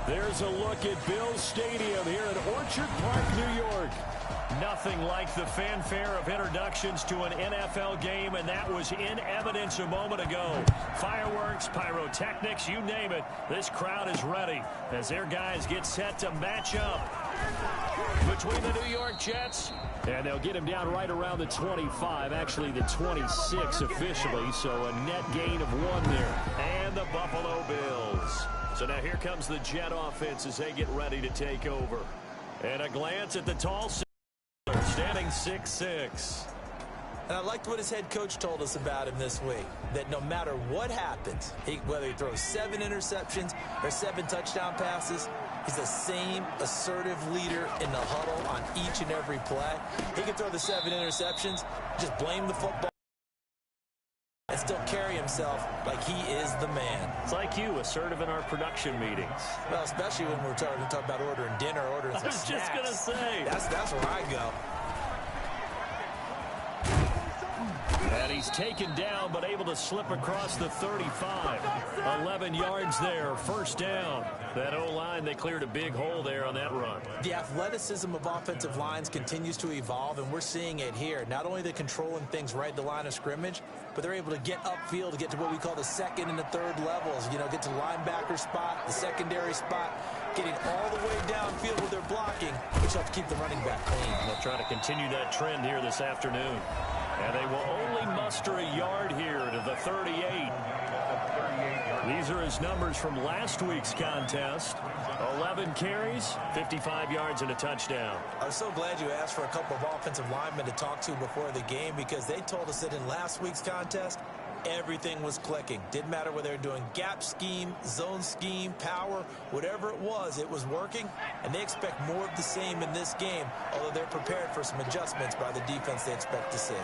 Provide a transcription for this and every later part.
There's a look at Bills Stadium here at Orchard Park, New York. Nothing like the fanfare of introductions to an NFL game, and that was in evidence a moment ago. Fireworks, pyrotechnics, you name it. This crowd is ready as their guys get set to match up between the New York Jets. And they'll get him down right around the 25, actually the 26 officially, so a net gain of 1 there. And the Buffalo Bills. So now here comes the Jet offense as they get ready to take over. And a glance at the tall center, standing 6'6". And I liked what his head coach told us about him this week, that no matter what happens, whether he throws 7 interceptions or 7 touchdown passes, he's the same assertive leader in the huddle on each and every play. He can throw the 7 interceptions, just blame the football, and still carry himself like he is the man. It's like you, assertive in our production meetings. Well, especially when we're talking about ordering dinner, ordering some snacks. I was just going to say. That's where I go. And he's taken down, but able to slip across the 35. 11 yards there, first down. That O-line, they cleared a big hole there on that run. The athleticism of offensive lines continues to evolve, and we're seeing it here. Not only they're controlling things right at the line of scrimmage, but they're able to get upfield to get to what we call the second and the third levels. You know, get to the linebacker spot, the secondary spot, getting all the way downfield with their blocking, which helps keep the running back clean. They'll try to continue that trend here this afternoon. And they will only muster a yard here to the 38. These are his numbers from last week's contest. 11 carries, 55 yards, and a touchdown. I was so glad you asked for a couple of offensive linemen to talk to before the game, because they told us that in last week's contest, everything was clicking. Didn't matter whether they're doing gap scheme, zone scheme, power, whatever it was working, and they expect more of the same in this game, although they're prepared for some adjustments by the defense they expect to see.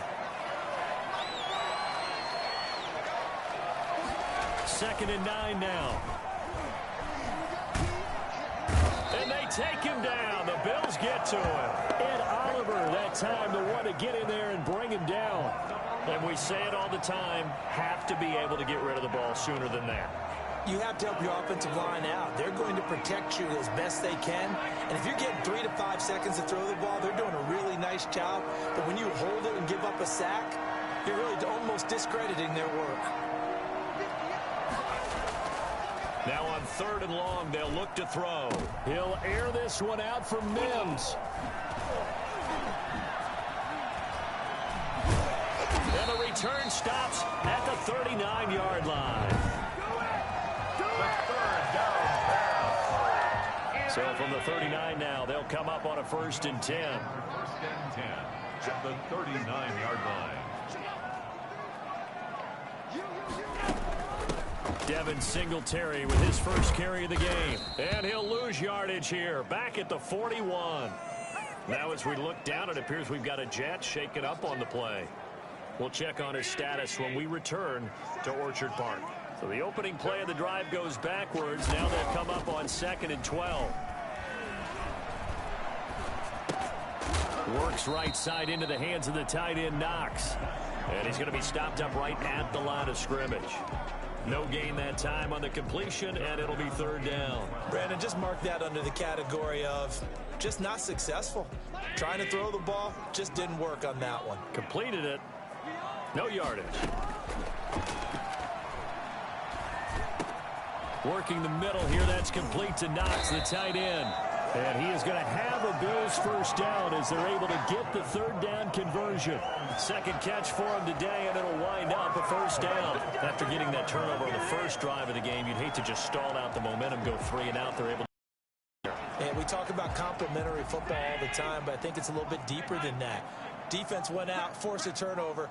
2nd and 9 now. And they take him down. The Bills get to him. Ed Oliver, that time, the one to get in there and bring him down. And we say it all the time, have to be able to get rid of the ball sooner than that. You have to help your offensive line out. They're going to protect you as best they can. And if you're getting 3 to 5 seconds to throw the ball, they're doing a really nice job. But when you hold it and give up a sack, you're really almost discrediting their work. Now on 3rd and long, they'll look to throw. He'll air this one out from Mims. And the return stops at the 39-yard line. So from the 39 now, they'll come up on a 1st and 10. 1st and 10 at the 39-yard line. Devin Singletary with his first carry of the game. And he'll lose yardage here, back at the 41. Now as we look down, it appears we've got a Jet shaken up on the play. We'll check on his status when we return to Orchard Park. So the opening play of the drive goes backwards. Now they'll come up on 2nd and 12. Works right side into the hands of the tight end, Knox. And he's going to be stopped up right at the line of scrimmage. No gain that time on the completion, and it'll be 3rd down. Brandon, just mark that under the category of just not successful. Trying to throw the ball, just didn't work on that one. Completed it. No yardage. Working the middle here, that's complete to Knox, the tight end. And he is going to have a Bills first down as they're able to get the 3rd down conversion. 2nd catch for him today, and it'll wind up a 1st down. After getting that turnover on the first drive of the game, you'd hate to just stall out the momentum, go 3 and out. They're able to. And we talk about complementary football all the time, but I think it's a little bit deeper than that. Defense went out, forced a turnover,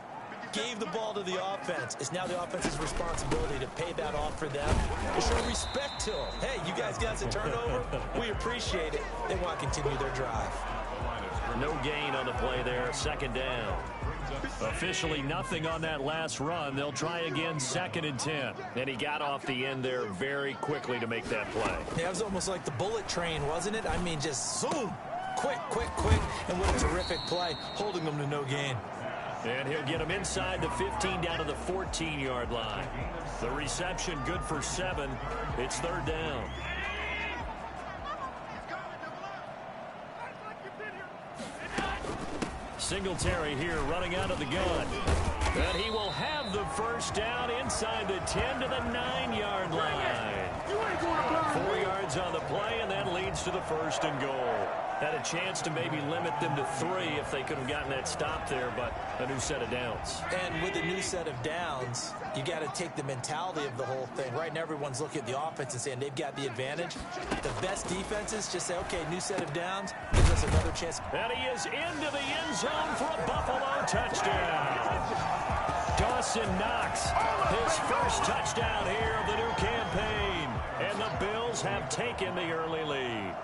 gave the ball to the offense. It's now the offense's responsibility to pay that off for them, to show respect to them. Hey, you guys got us a turnover. We appreciate it. They want to continue their drive. No gain on the play there. 2nd down. Officially nothing on that last run. They'll try again 2nd and 10. And he got off the end there very quickly to make that play. Yeah, it was almost like the bullet train, wasn't it? I mean, just zoom. Quick, quick, quick. And what a terrific play, holding them to no gain. And he'll get him inside the 15 down to the 14-yard line. The reception good for 7. It's 3rd down. Singletary here running out of the gun. And he will have the first down inside the 10 to the 9-yard line. 4 yards on the play, and that leads to the 1st and goal. Had a chance to maybe limit them to 3 if they could have gotten that stop there, but a new set of downs. And with a new set of downs, you got to take the mentality of the whole thing. Right now, everyone's looking at the offense and saying they've got the advantage. The best defenses just say, okay, new set of downs, gives us another chance. And he is into the end zone for a Buffalo touchdown. Dawson Knox, his first touchdown here of the new campaign. And the Bills have taken the early lead.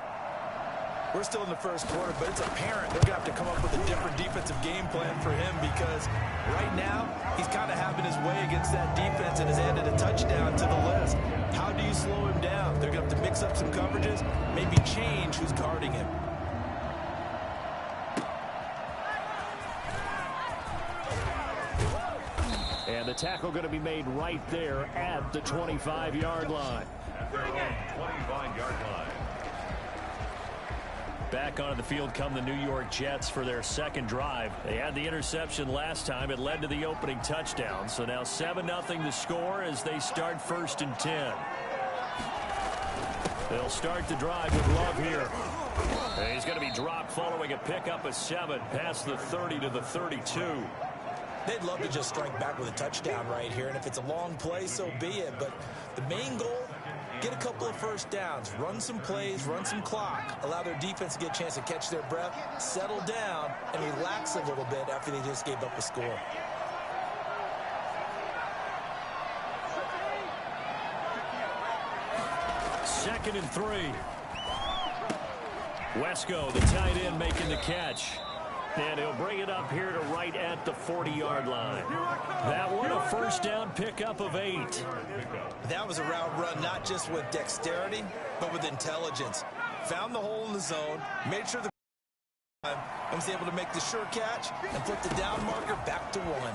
We're still in the first quarter, but it's apparent they're going to have to come up with a different defensive game plan for him because right now he's kind of having his way against that defense and has added a touchdown to the list. How do you slow him down? They're going to have to mix up some coverages, maybe change who's guarding him. And the tackle going to be made right there at the 25-yard line. At their own 25-yard line. Back onto the field come the New York Jets for their second drive. They had the interception last time. It led to the opening touchdown. So now 7-0 the score as they start 1st and 10. They'll start the drive with Love here. And he's going to be dropped following a pickup of 7 past the 30 to the 32. They'd love to just strike back with a touchdown right here, and if it's a long play, so be it. But the main goal, get a couple of first downs, run some plays, run some clock, allow their defense to get a chance to catch their breath, settle down, and relax a little bit after they just gave up a score. Second and 3. Wesco, the tight end, making the catch. And he'll bring it up here to right at the 40-yard line. That one a first down pickup of 8. That was a route run not just with dexterity, but with intelligence. Found the hole in the zone, made sure the and was able to make the sure catch and put the down marker back to 1.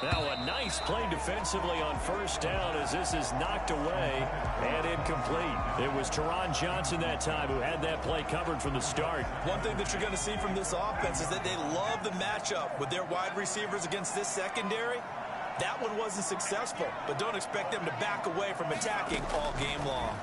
Now a nice play defensively on first down as this is knocked away and incomplete. It was Teron Johnson that time who had that play covered from the start. One thing that you're going to see from this offense is that they love the matchup with their wide receivers against this secondary. That one wasn't successful, but don't expect them to back away from attacking all game long.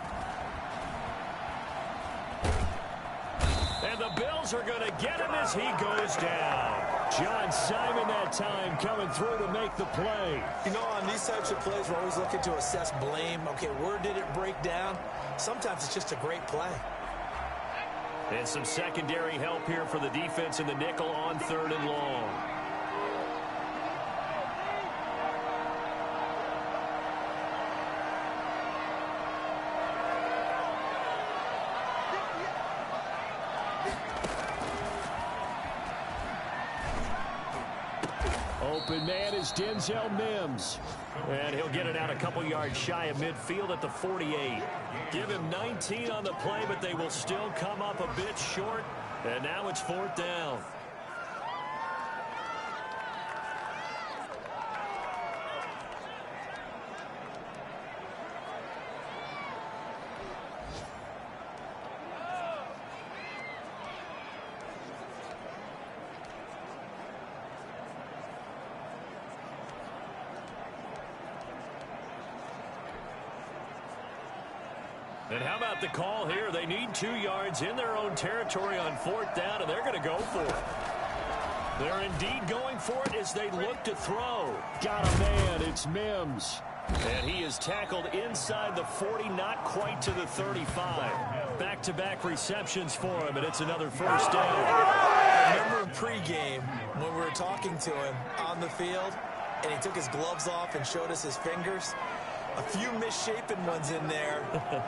And the Bills are going to get him as he goes down. John Simon that time coming through to make the play. You know, on these types of plays, we're always looking to assess blame. Okay, where did it break down? Sometimes it's just a great play. And some secondary help here for the defense in the nickel on 3rd and long. Open man is Denzel Mims. And he'll get it out a couple yards shy of midfield at the 48. Give him 19 on the play, but they will still come up a bit short. And now it's 4th down. And how about the call here? They need 2 yards in their own territory on 4th down, and they're going to go for it. They're indeed going for it as they look to throw. Got a man. It's Mims. And he is tackled inside the 40, not quite to the 35. Back-to-back receptions for him, and it's another first down. I remember in pregame when we were talking to him on the field, and he took his gloves off and showed us his fingers. A few misshapen ones in there,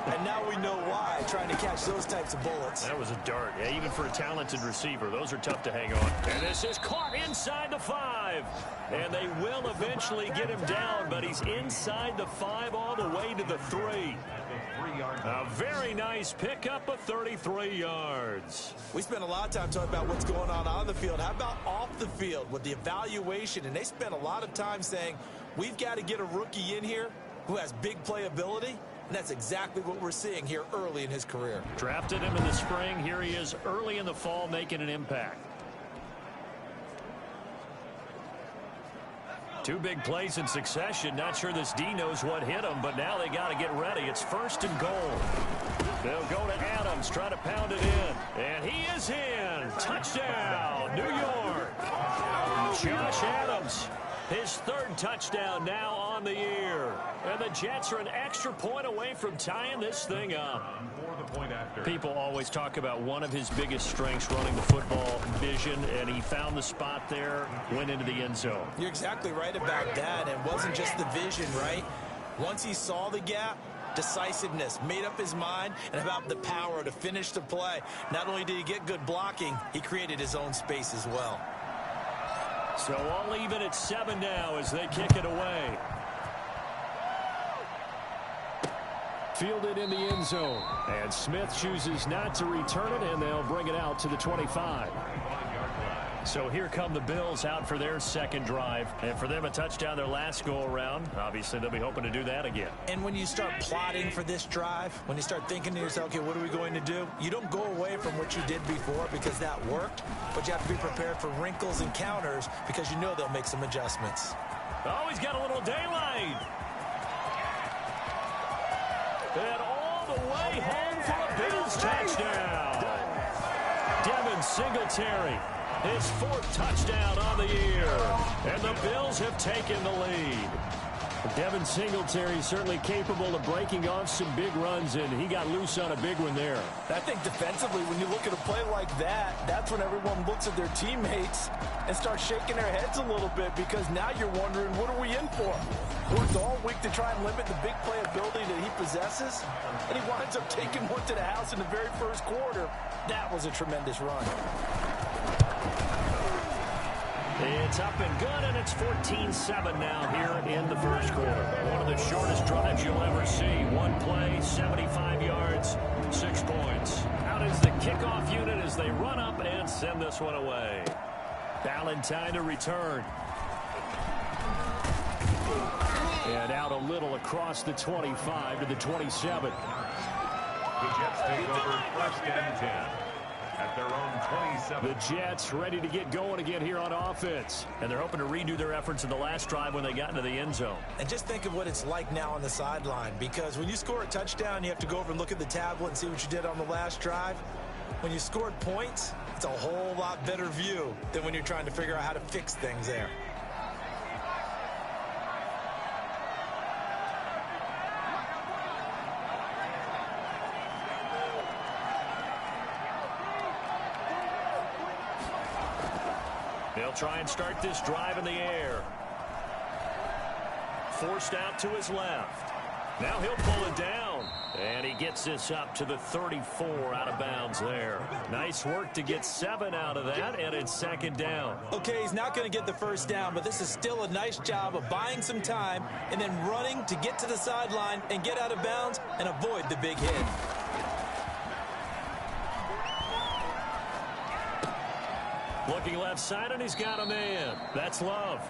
and now we know why, trying to catch those types of bullets. That was a dart. Yeah, even for a talented receiver, those are tough to hang on. And this is caught inside the 5. And they will eventually get him down, but he's inside the 5 all the way to the 3. A very nice pickup of 33 yards. We spent a lot of time talking about what's going on the field. How about off the field with the evaluation? And they spent a lot of time saying, we've got to get a rookie in here who has big playability, and that's exactly what we're seeing here early in his career. Drafted him in the spring. Here he is early in the fall making an impact. Two big plays in succession. Not sure this D knows what hit him, but now they got to get ready. It's 1st and goal. They'll go to Adams, try to pound it in. And he is in. Touchdown, New York. Josh Adams, his 3rd touchdown now on the year. And the Jets are an extra point away from tying this thing up. People always talk about one of his biggest strengths running the football, vision, and he found the spot there, went into the end zone. You're exactly right about that. It wasn't just the vision, right? Once he saw the gap, decisiveness, made up his mind, and about the power to finish the play. Not only did he get good blocking, he created his own space as well. So all even at 7 now as they kick it away. Fielded in the end zone. And Smith chooses not to return it, and they'll bring it out to the 25. So here come the Bills out for their 2nd drive. And for them, a touchdown their last go-around. Obviously, they'll be hoping to do that again. And when you start plotting for this drive, when you start thinking to yourself, okay, what are we going to do? You don't go away from what you did before because that worked. But you have to be prepared for wrinkles and counters because you know they'll make some adjustments. Oh, he's got a little daylight. And all the way home for a Bills touchdown. Devin Singletary, his 4th touchdown on the year. And the Bills have taken the lead. Devin Singletary certainly capable of breaking off some big runs, and he got loose on a big one there. I think defensively, when you look at a play like that, that's when everyone looks at their teammates and starts shaking their heads a little bit because now you're wondering, what are we in for? Worked all week to try and limit the big play ability that he possesses, and he winds up taking one to the house in the very first quarter. That was a tremendous run. It's up and good, and it's 14-7 now here in the first quarter. One of the shortest drives you'll ever see. One play, 75 yards, 6 points. Out is the kickoff unit as they run up and send this one away. Valentine to return. And out a little across the 25 to the 27. The Jets take over 1st and 10. At their own 27. The Jets ready to get going again here on offense. And they're hoping to redo their efforts in the last drive when they got into the end zone. And just think of what it's like now on the sideline, because when you score a touchdown, you have to go over and look at the tablet and see what you did on the last drive. When you scored points, it's a whole lot better view than when you're trying to figure out how to fix things there. They'll try and start this drive in the air. Forced out to his left. Now he'll pull it down. And he gets this up to the 34 out of bounds there. Nice work to get 7 out of that, and it's 2nd down. Okay, he's not going to get the first down, but this is still a nice job of buying some time and then running to get to the sideline and get out of bounds and avoid the big hit. Looking left side, and he's got a man. That's Love.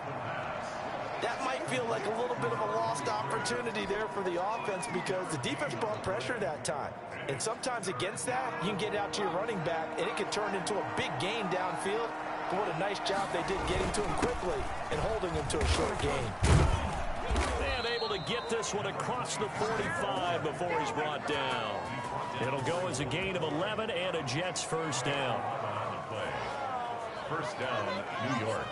That might feel like a little bit of a lost opportunity there for the offense because the defense brought pressure that time. And sometimes against that, you can get out to your running back, and it can turn into a big gain downfield. But what a nice job they did getting to him quickly and holding him to a short gain. And able to get this one across the 45 before he's brought down. It'll go as a gain of 11 and a Jets first down. 1st down, New York.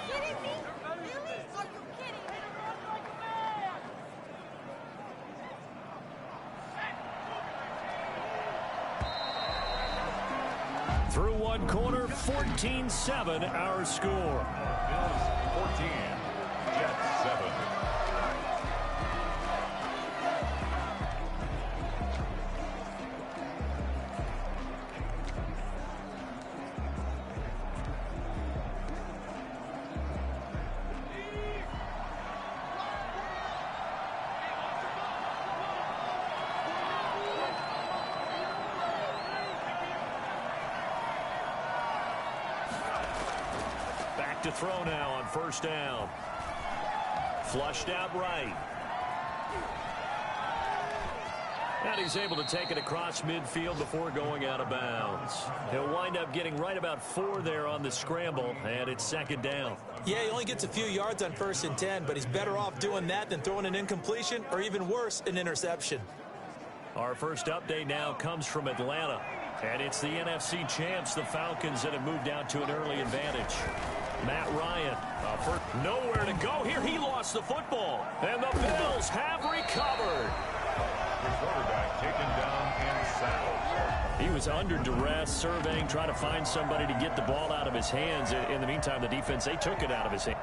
Through one quarter, 14-7 our score. Bills 14, Jets 7. To throw now on 1st down. Flushed out right. And he's able to take it across midfield before going out of bounds. He'll wind up getting right about 4 there on the scramble, and it's second down. Yeah, he only gets a few yards on 1st and 10, but he's better off doing that than throwing an incompletion or even worse, an interception. Our first update now comes from Atlanta, and it's the NFC champs, the Falcons, that have moved out to an early advantage. Matt Ryan, nowhere to go here. He lost the football, and the Bills have recovered. The quarterback taken down inside. He was under duress, surveying, trying to find somebody to get the ball out of his hands. In the meantime, the defense, they took it out of his hands.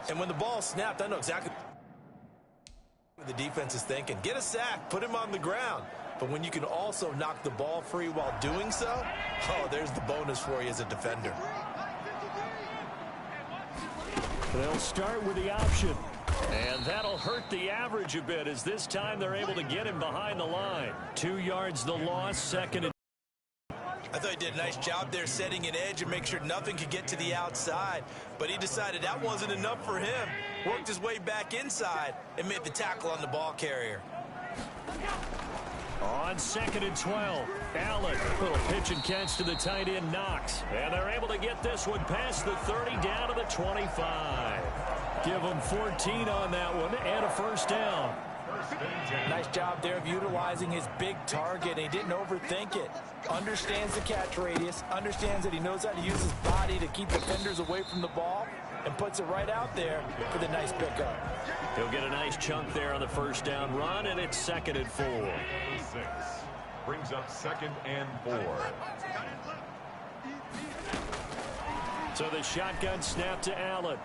And when the ball snapped, I know exactly what the defense is thinking. Get a sack, put him on the ground. But when you can also knock the ball free while doing so, oh, there's the bonus for you as a defender. They'll start with the option. And that'll hurt the average a bit, as this time they're able to get him behind the line. 2 yards the loss, second and... I thought he did a nice job there setting an edge and make sure nothing could get to the outside. But he decided that wasn't enough for him. Worked his way back inside and made the tackle on the ball carrier. On 2nd and 12, Allen, little pitch and catch to the tight end, Knox. And they're able to get this one past the 30 down to the 25. Give them 14 on that one and a first down. Nice job there of utilizing his big target. He didn't overthink it. Understands the catch radius, understands that he knows how to use his body to keep defenders away from the ball, and puts it right out there for the nice pickup. He'll get a nice chunk there on the first down run, and it's 2nd and 4. 6 brings up 2nd and 4. So the shotgun snap to Allen.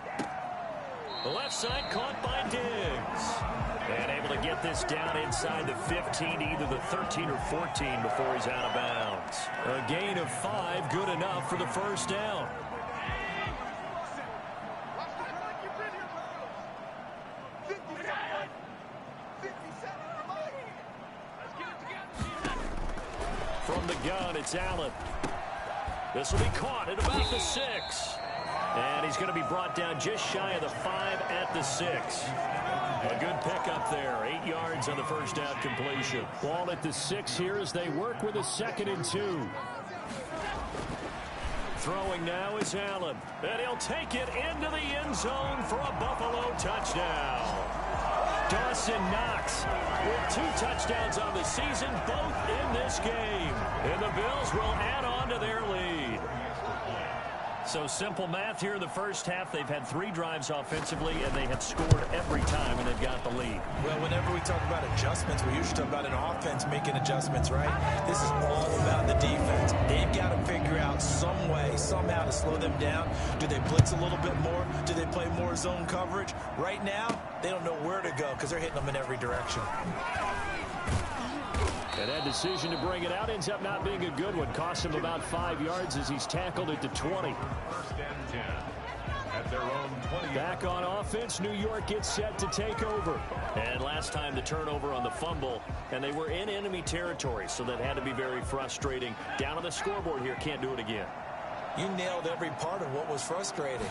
The left side caught by Diggs. And able to get this down inside the 15, either the 13 or 14 before he's out of bounds. A gain of 5, good enough for the first down. From the gun, it's Allen. This will be caught at about the 6. And he's going to be brought down just shy of the 5 at the 6. A good pickup there. 8 yards on the first down completion. Ball at the 6 here as they work with a 2nd and 2. Throwing now is Allen. And he'll take it into the end zone for a Buffalo touchdown. Dawson Knox with 2 touchdowns on the season, both in this game. And the Bills will add on to their lead. So simple math here in the first half. They've had 3 drives offensively, and they have scored every time, and they've got the lead. Well, whenever we talk about adjustments, we usually talk about an offense making adjustments, right? This is all about the defense. They've got to figure out some way, somehow to slow them down. Do they blitz a little bit more? Do they play more zone coverage? Right now, they don't know where to go because they're hitting them in every direction. And that decision to bring it out ends up not being a good one. Costs him about 5 yards as he's tackled at the 20. 1st and 10 at their own 20. Back on offense, New York gets set to take over. And last time the turnover on the fumble, and they were in enemy territory, so that had to be very frustrating. Down on the scoreboard here, can't do it again. You nailed every part of what was frustrating.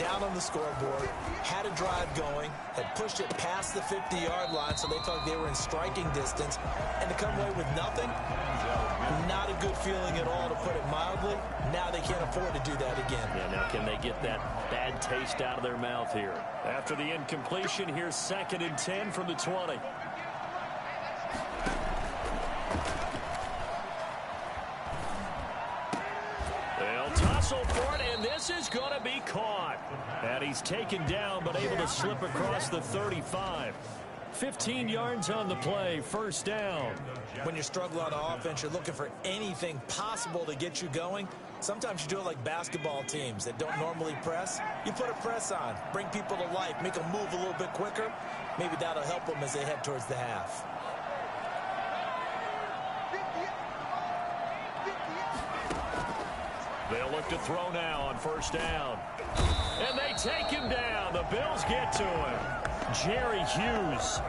Down on the scoreboard, had a drive going, had pushed it past the 50-yard line, so they thought they were in striking distance, and to come away with nothing, not a good feeling at all, to put it mildly. Now they can't afford to do that again. Yeah, now can they get that bad taste out of their mouth here? After the incompletion, here's 2nd and 10 from the 20. Tussle for it, and this is going to be caught. And he's taken down, but able to slip across the 35. 15 yards on the play, first down. When you're struggling on offense, you're looking for anything possible to get you going. Sometimes you do it like basketball teams that don't normally press. You put a press on, bring people to life, make them move a little bit quicker. Maybe that'll help them as they head towards the half. They'll look to throw now on first down. And they take him down. The Bills get to him. Jerry Hughes.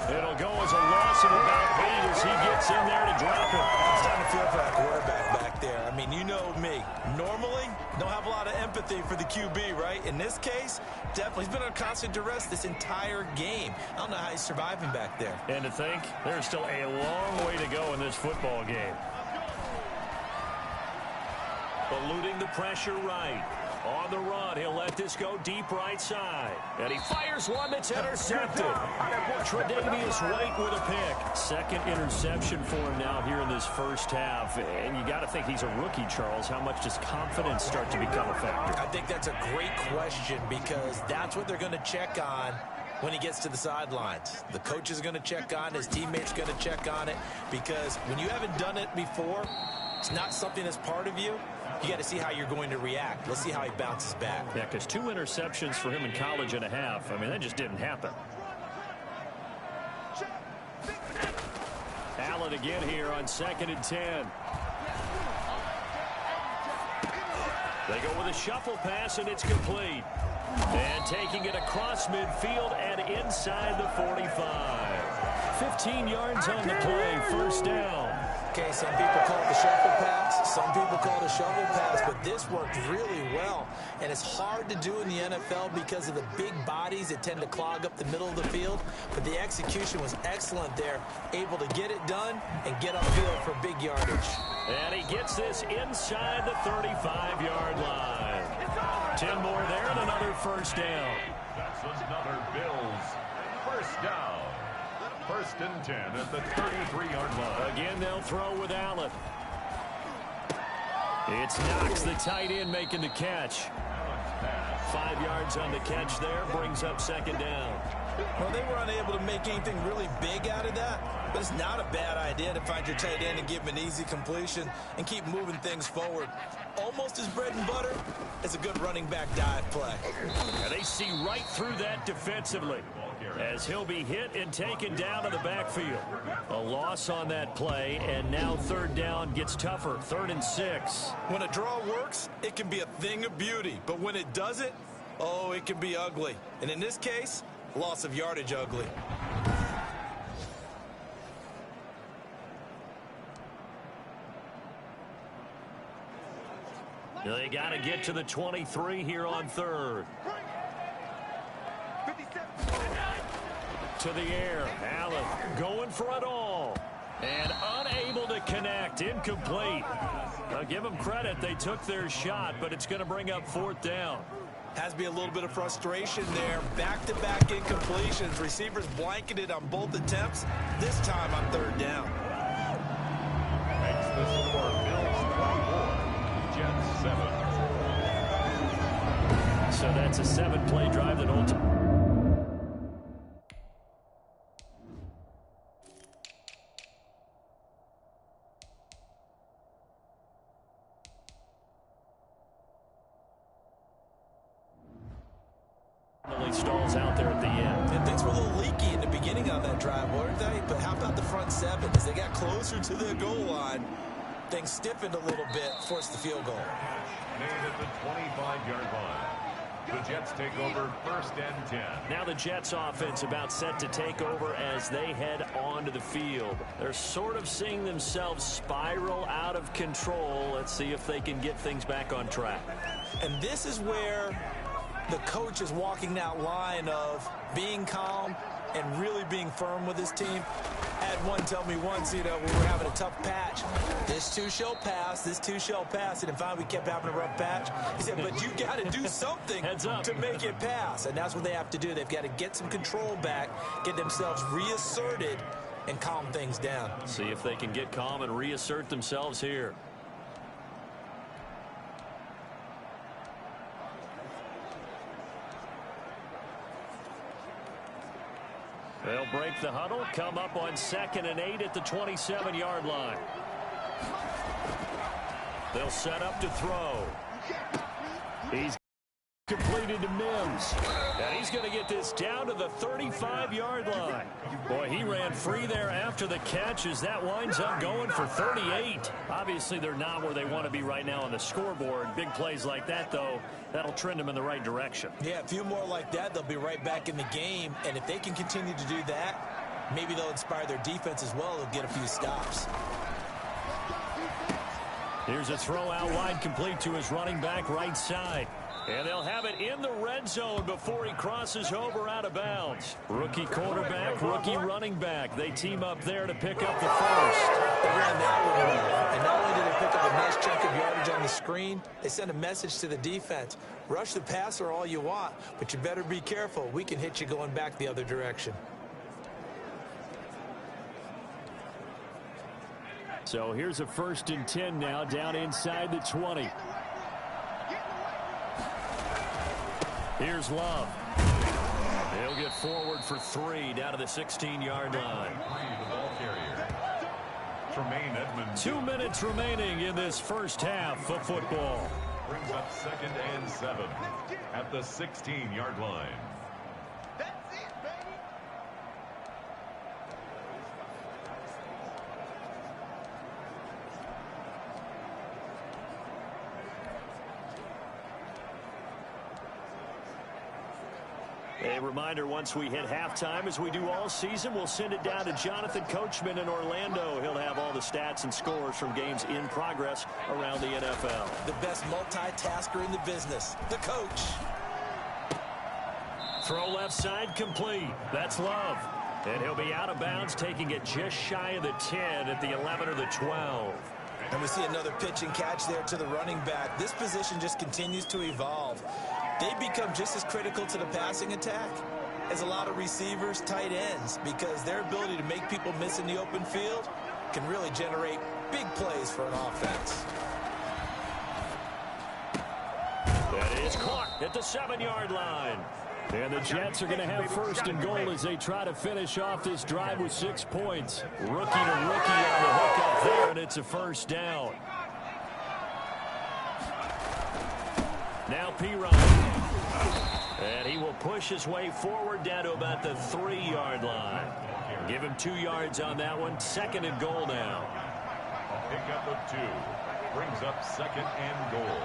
It'll go as a loss of about 8 as he gets in there to drop it. It's starting to feel for that quarterback back there. I mean, you know me. Normally, don't have a lot of empathy for the QB, right? In this case, definitely. He's been on constant duress this entire game. I don't know how he's surviving back there. And to think, there's still a long way to go in this football game. Eluding the pressure right. On the run, he'll let this go deep right side. And he fires one that's intercepted. Tre'Davious White with a pick. Second interception for him now here in this first half. And you got to think he's a rookie, Charles. How much does confidence start to become a factor? I think that's a great question because that's what they're going to check on when he gets to the sidelines. The coach is going to check on, his teammates going to check on it, because when you haven't done it before, it's not something that's part of you. You got to see how you're going to react. Let's see how he bounces back. Yeah, because 2 interceptions for him in college and a half. I mean, that just didn't happen. Allen again here on 2nd and 10. They go with a shuffle pass, and it's complete. And taking it across midfield and inside the 45. 15 yards on the play, first down. Okay, some people call it the shuffle pass. Some people call it a shovel pass, but this worked really well. And it's hard to do in the NFL because of the big bodies that tend to clog up the middle of the field. But the execution was excellent there, able to get it done and get upfield for big yardage. And he gets this inside the 35-yard line. 10 more there and another first down. That's another Bills first down. 1st and 10 at the 33-yard line. Again, they'll throw with Allen. It's Knox, the tight end, making the catch. 5 yards on the catch there, brings up 2nd down. Well, they were unable to make anything really big out of that, but it's not a bad idea to find your tight end and give him an easy completion and keep moving things forward. Almost as bread and butter as a good running back dive play. And they see right through that defensively as he'll be hit and taken down to the backfield. A loss on that play, and now 3rd down gets tougher. 3rd and 6. When a draw works, it can be a thing of beauty, but when it doesn't, oh, it can be ugly. And in this case, loss of yardage ugly. They got to get to the 23 here on 3rd. To the air, Allen going for it all. And unable to connect, incomplete. Now give them credit, they took their shot, but it's going to bring up 4th down. Has to be a little bit of frustration there. Back-to-back incompletions. Receivers blanketed on both attempts. This time on 3rd down. Makes the score Bills 24, Jets 7. So that's a 7-play drive that ultimately. Stalls out there at the end. And things were a little leaky in the beginning on that drive, weren't they? But how about the front 7? As they got closer to the goal line, things stiffened a little bit, forced the field goal. Made at the 25-yard line. The Jets take over 1st and 10. Now the Jets offense about set to take over as they head onto the field. They're sort of seeing themselves spiral out of control. Let's see if they can get things back on track. And this is where the coach is walking that line of being calm and really being firm with his team. I had one tell me once, you know, we were having a tough patch. This too shall pass, this too shall pass. And finally we kept having a rough patch. He said, but you got to do something to make it pass. And that's what they have to do. They've got to get some control back, get themselves reasserted, and calm things down. See if they can get calm and reassert themselves here. They'll break the huddle, come up on 2nd and 8 at the 27-yard line. They'll set up to throw. He's completed to Mims. And he's going to get this down to the 35-yard line. Boy, he ran free there after the catch as that winds up going for 38. Obviously, they're not where they want to be right now on the scoreboard. Big plays like that, though, that'll trend them in the right direction. Yeah, a few more like that, they'll be right back in the game. And if they can continue to do that, maybe they'll inspire their defense as well. They'll get a few stops. Here's a throw out wide, complete to his running back right side. And they'll have it in the red zone before he crosses over out of bounds. Rookie quarterback, rookie running back. They team up there to pick up the first. They ran that one well. And not only did they pick up a nice chunk of yardage on the screen, they sent a message to the defense. Rush the passer all you want, but you better be careful. We can hit you going back the other direction. So here's a 1st and 10 now, down inside the 20. Here's Love. He'll get forward for 3 down to the 16-yard line. Tremaine Edmonds. 2 minutes remaining in this first half of football. Brings up 2nd and 7 at the 16-yard line. A reminder, once we hit halftime, as we do all season, we'll send it down to Jonathan Coachman in Orlando. He'll have all the stats and scores from games in progress around the NFL. The best multitasker in the business, the coach. Throw left side complete. That's Love. And he'll be out of bounds, taking it just shy of the 10 at the 11 or the 12. And we see another pitch and catch there to the running back. This position just continues to evolve. They become just as critical to the passing attack as a lot of receivers, tight ends, because their ability to make people miss in the open field can really generate big plays for an offense. That is caught at the 7-yard line. And the Jets are going to have 1st and goal as they try to finish off this drive with 6 points. Rookie to rookie on the hook up there, and it's a 1st down. Now Ps5. And he will push his way forward down to about the 3-yard line. Give him 2 yards on that one. 2nd and goal now. A pickup of 2 brings up 2nd and goal.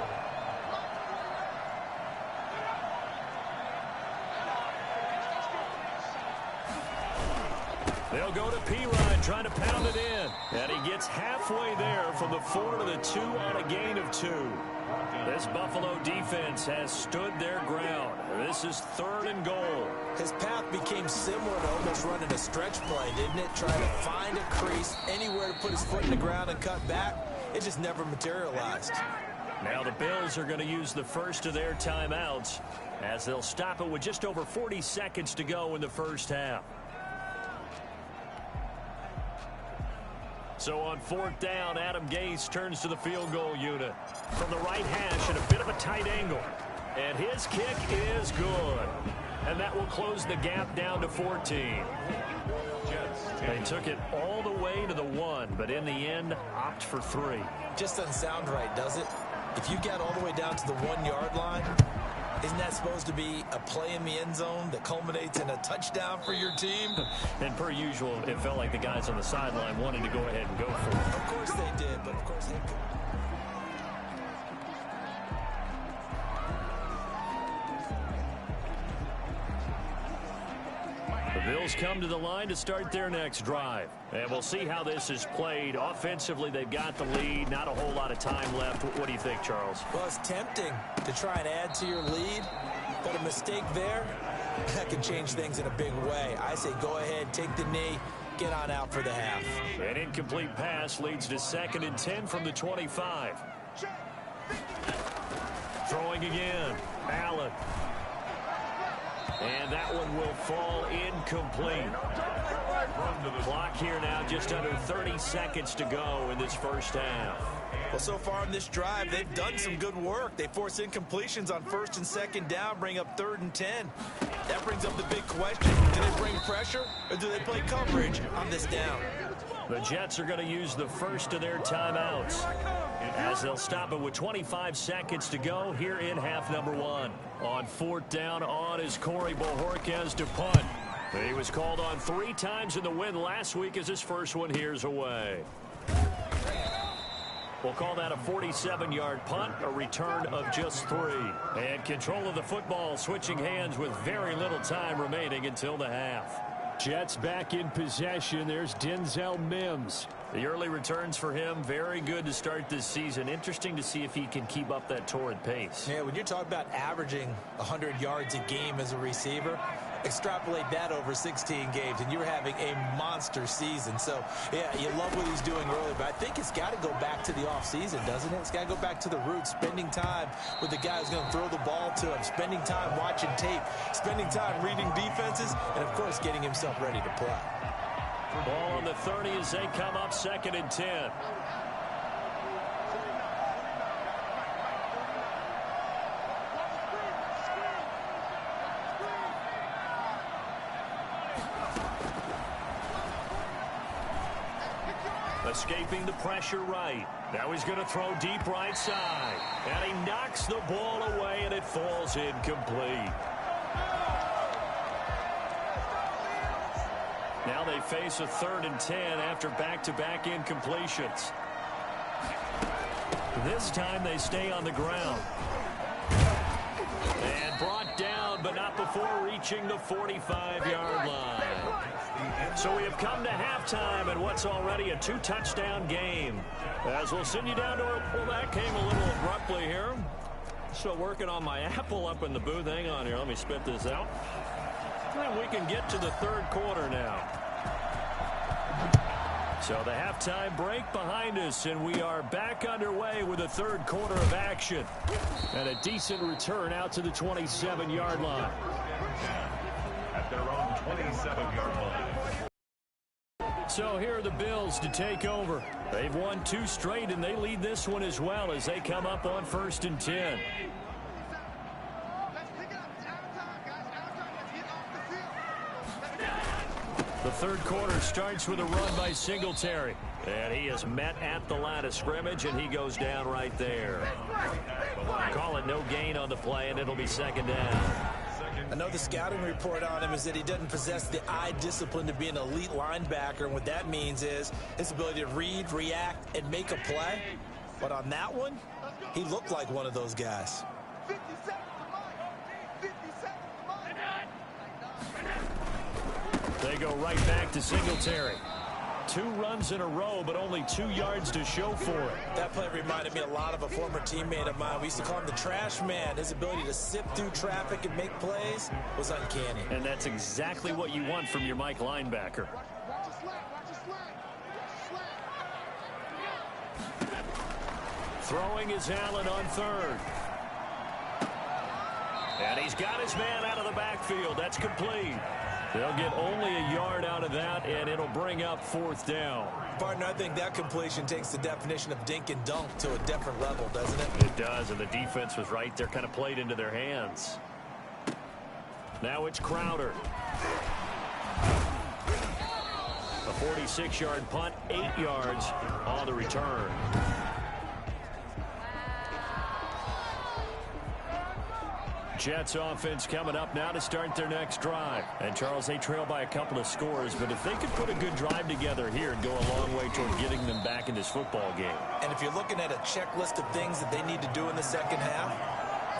They'll go to Ps5, trying to pound it in. And he gets halfway there from the 4 to the 2 on a gain of 2. This Buffalo defense has stood their ground. This is 3rd and goal. His path became similar to almost running a stretch play, didn't it? Trying to find a crease, anywhere to put his foot in the ground and cut back. It just never materialized. Now the Bills are going to use the first of their timeouts as they'll stop it with just over 40 seconds to go in the first half. So on 4th down, Adam Gase turns to the field goal unit. From the right hash at a bit of a tight angle. And his kick is good. And that will close the gap down to 14. They took it all the way to the 1, but in the end, opt for 3. Just doesn't sound right, does it? If you get all the way down to the 1-yard line, isn't that supposed to be a play in the end zone that culminates in a touchdown for your team? And per usual, it felt like the guys on the sideline wanted to go ahead and go for it. Of course they did, but of course they couldn't. The Bills come to the line to start their next drive. And we'll see how this is played. Offensively, they've got the lead. Not a whole lot of time left. What do you think, Charles? Well, it's tempting to try and add to your lead, but a mistake there, that can change things in a big way. I say go ahead, take the knee, get on out for the half. An incomplete pass leads to 2nd and 10 from the 25. Throwing again. Allen. And that one will fall incomplete. Clock here now, just under 30 seconds to go in this first half. Well, so far in this drive, they've done some good work. They force incompletions on 1st and 2nd down, bring up 3rd and 10. That brings up the big question. Do they bring pressure or do they play coverage on this down? The Jets are going to use the first of their timeouts as they'll stop it with 25 seconds to go here in half number 1. On 4th down, on is Corey Bojorquez to punt. He was called on 3 times in the win last week as his first one here's away. We'll call that a 47-yard punt, a return of just 3. And control of the football switching hands with very little time remaining until the half. Jets back in possession. There's Denzel Mims. The early returns for him, very good to start this season. Interesting to see if he can keep up that torrid pace. Yeah, when you're talking about averaging 100 yards a game as a receiver, extrapolate that over 16 games, and you're having a monster season. So, yeah, you love what he's doing early, but I think it's got to go back to the offseason, doesn't it? It's got to go back to the roots, spending time with the guy who's going to throw the ball to him, spending time watching tape, spending time reading defenses, and, of course, getting himself ready to play. Ball on the 30 as they come up 2nd and 10. Escaping the pressure right. Now he's going to throw deep right side. And he knocks the ball away, and it falls incomplete. Now they face a 3rd and 10 after back-to-back incompletions. This time they stay on the ground. And brought down, but not before reaching the 45-yard line. So we have come to halftime in what's already a 2-touchdown game. As we'll send you down to well, that came a little abruptly here. Still working on my apple up in the booth. Hang on here. Let me spit this out. And we can get to the 3rd quarter now. So the halftime break behind us, and we are back underway with the 3rd quarter of action. And a decent return out to the 27-yard line. At their own 27-yard line. So here are the Bills to take over. They've won 2 straight, and they lead this one as well as they come up on 1st and 10. The 3rd quarter starts with a run by Singletary. And he is met at the line of scrimmage, and he goes down right there. Call it no gain on the play, and it'll be 2nd down. I know the scouting report on him is that he doesn't possess the eye discipline to be an elite linebacker, and what that means is his ability to read, react, and make a play. But on that one, he looked like one of those guys. They go right back to Singletary. 2 runs in a row, but only 2 yards to show for it. That play reminded me a lot of a former teammate of mine. We used to call him the trash man. His ability to sift through traffic and make plays was uncanny. And that's exactly what you want from your Mike linebacker. Throwing is Allen on 3rd. And he's got his man out of the backfield. That's complete. They'll get only a yard out of that, and it'll bring up 4th down. Partner, I think that completion takes the definition of dink and dunk to a different level, doesn't it? It does, and the defense was right there, kind of played into their hands. Now it's Crowder. A 46-yard punt, 8 yards on the return. Jets offense coming up now to start their next drive. And, Charles, they trail by a couple of scores, but if they could put a good drive together here and go a long way toward getting them back in this football game. And if you're looking at a checklist of things that they need to do in the 2nd half,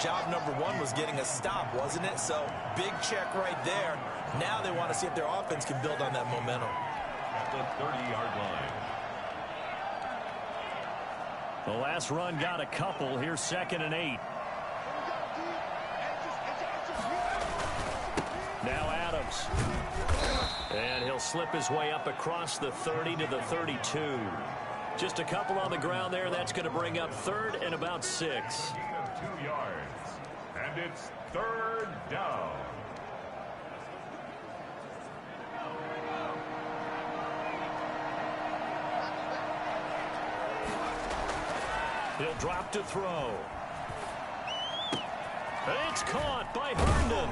job number 1 was getting a stop, wasn't it? So, big check right there. Now they want to see if their offense can build on that momentum. At the 30-yard line. The last run got a couple. Here's 2nd and 8. Now Adams. And he'll slip his way up across the 30 to the 32. Just a couple on the ground there. That's going to bring up 3rd and about 6. 2 yards. And it's 3rd down. He'll drop to throw. It's caught by Herndon.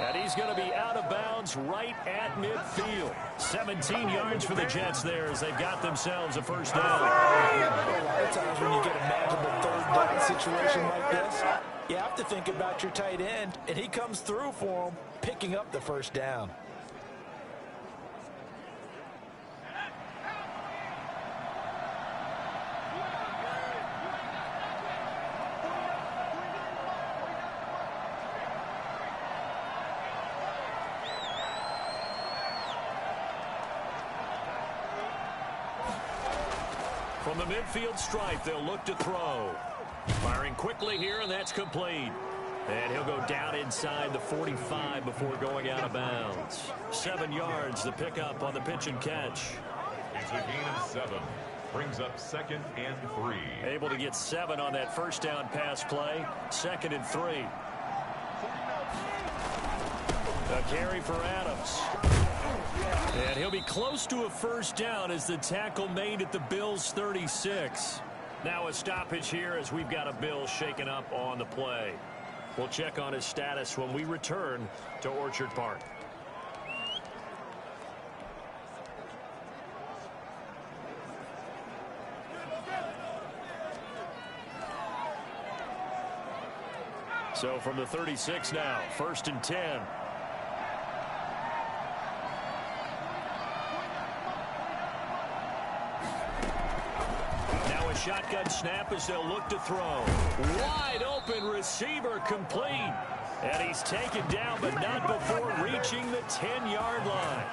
And he's going to be out of bounds right at midfield. 17 yards for the Jets there as they've got themselves a 1st down. A lot of times when you get a manageable 3rd down situation like this, you have to think about your tight end, and he comes through for him, picking up the 1st down. From the midfield stripe, they'll look to throw. Firing quickly here, and that's complete. And he'll go down inside the 45 before going out of bounds. 7 yards, the pickup on the pitch and catch. It's a gain of 7. Brings up 2nd and 3. Able to get 7 on that first down pass play. 2nd and 3. A carry for Adams. And he'll be close to a first down as the tackle made at the Bills' 36. Now a stoppage here as we've got a Bill shaken up on the play. We'll check on his status when we return to Orchard Park. So from the 36 now, 1st and 10. Now a shotgun snap as they'll look to throw. Wide open receiver complete. And he's taken down, but not before reaching the 10-yard line.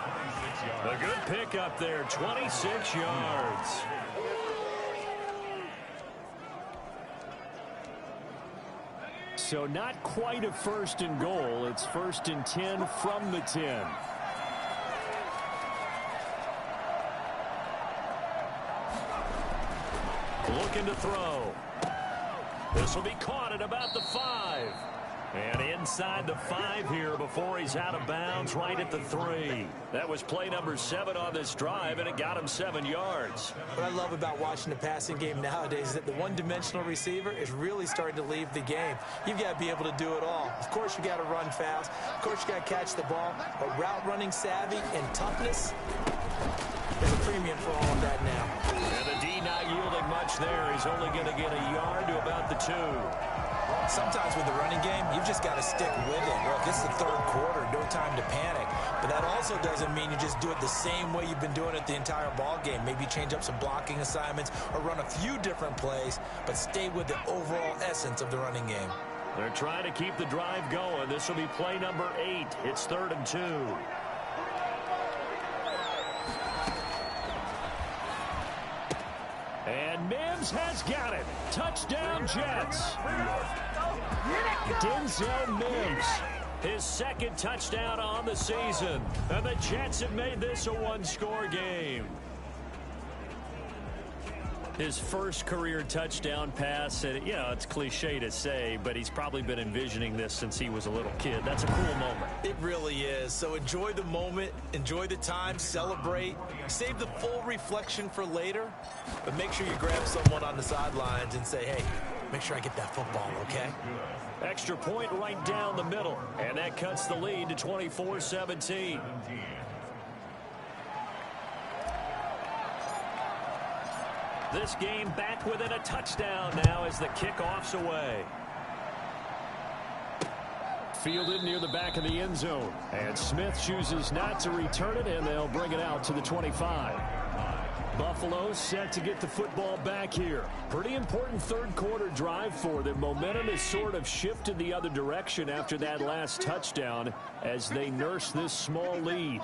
A good pickup there, 26 yards. So not quite a 1st and goal. It's 1st and 10 from the 10. Looking to throw. This will be caught at about the 5. And inside the 5 here before he's out of bounds right at the 3. That was play number 7 on this drive, and it got him 7 yards. What I love about watching the passing game nowadays is that the one-dimensional receiver is really starting to leave the game. You've got to be able to do it all. Of course, you got to run fast. Of course, you got to catch the ball. But route running savvy and toughness, there's a premium for all of that now. And the D not yielding much there. He's only going to get a yard to about the 2. Sometimes with the running game, you've just got to stick with it. Look, it's the 3rd quarter, no time to panic. But that also doesn't mean you just do it the same way you've been doing it the entire ball game. Maybe change up some blocking assignments or run a few different plays, but stay with the overall essence of the running game. They're trying to keep the drive going. This will be play number 8. It's 3rd and 2. And Mims has got it. Touchdown, Jets. Denzel Mims, his 2nd touchdown on the season. And the Jets have made this a 1-score game. His first career touchdown pass, and you know, it's cliche to say, but he's probably been envisioning this since he was a little kid. That's a cool moment. It really is. So enjoy the moment, enjoy the time, celebrate, save the full reflection for later, but make sure you grab someone on the sidelines and say, hey, make sure I get that football, okay? Extra point right down the middle, and that cuts the lead to 24-17. This game back within a touchdown now as the kickoff's away. Fielded near the back of the end zone. And Smith chooses not to return it, and they'll bring it out to the 25. Buffalo set to get the football back here. Pretty important 3rd quarter drive for them. Momentum has sort of shifted the other direction after that last touchdown as they nurse this small lead.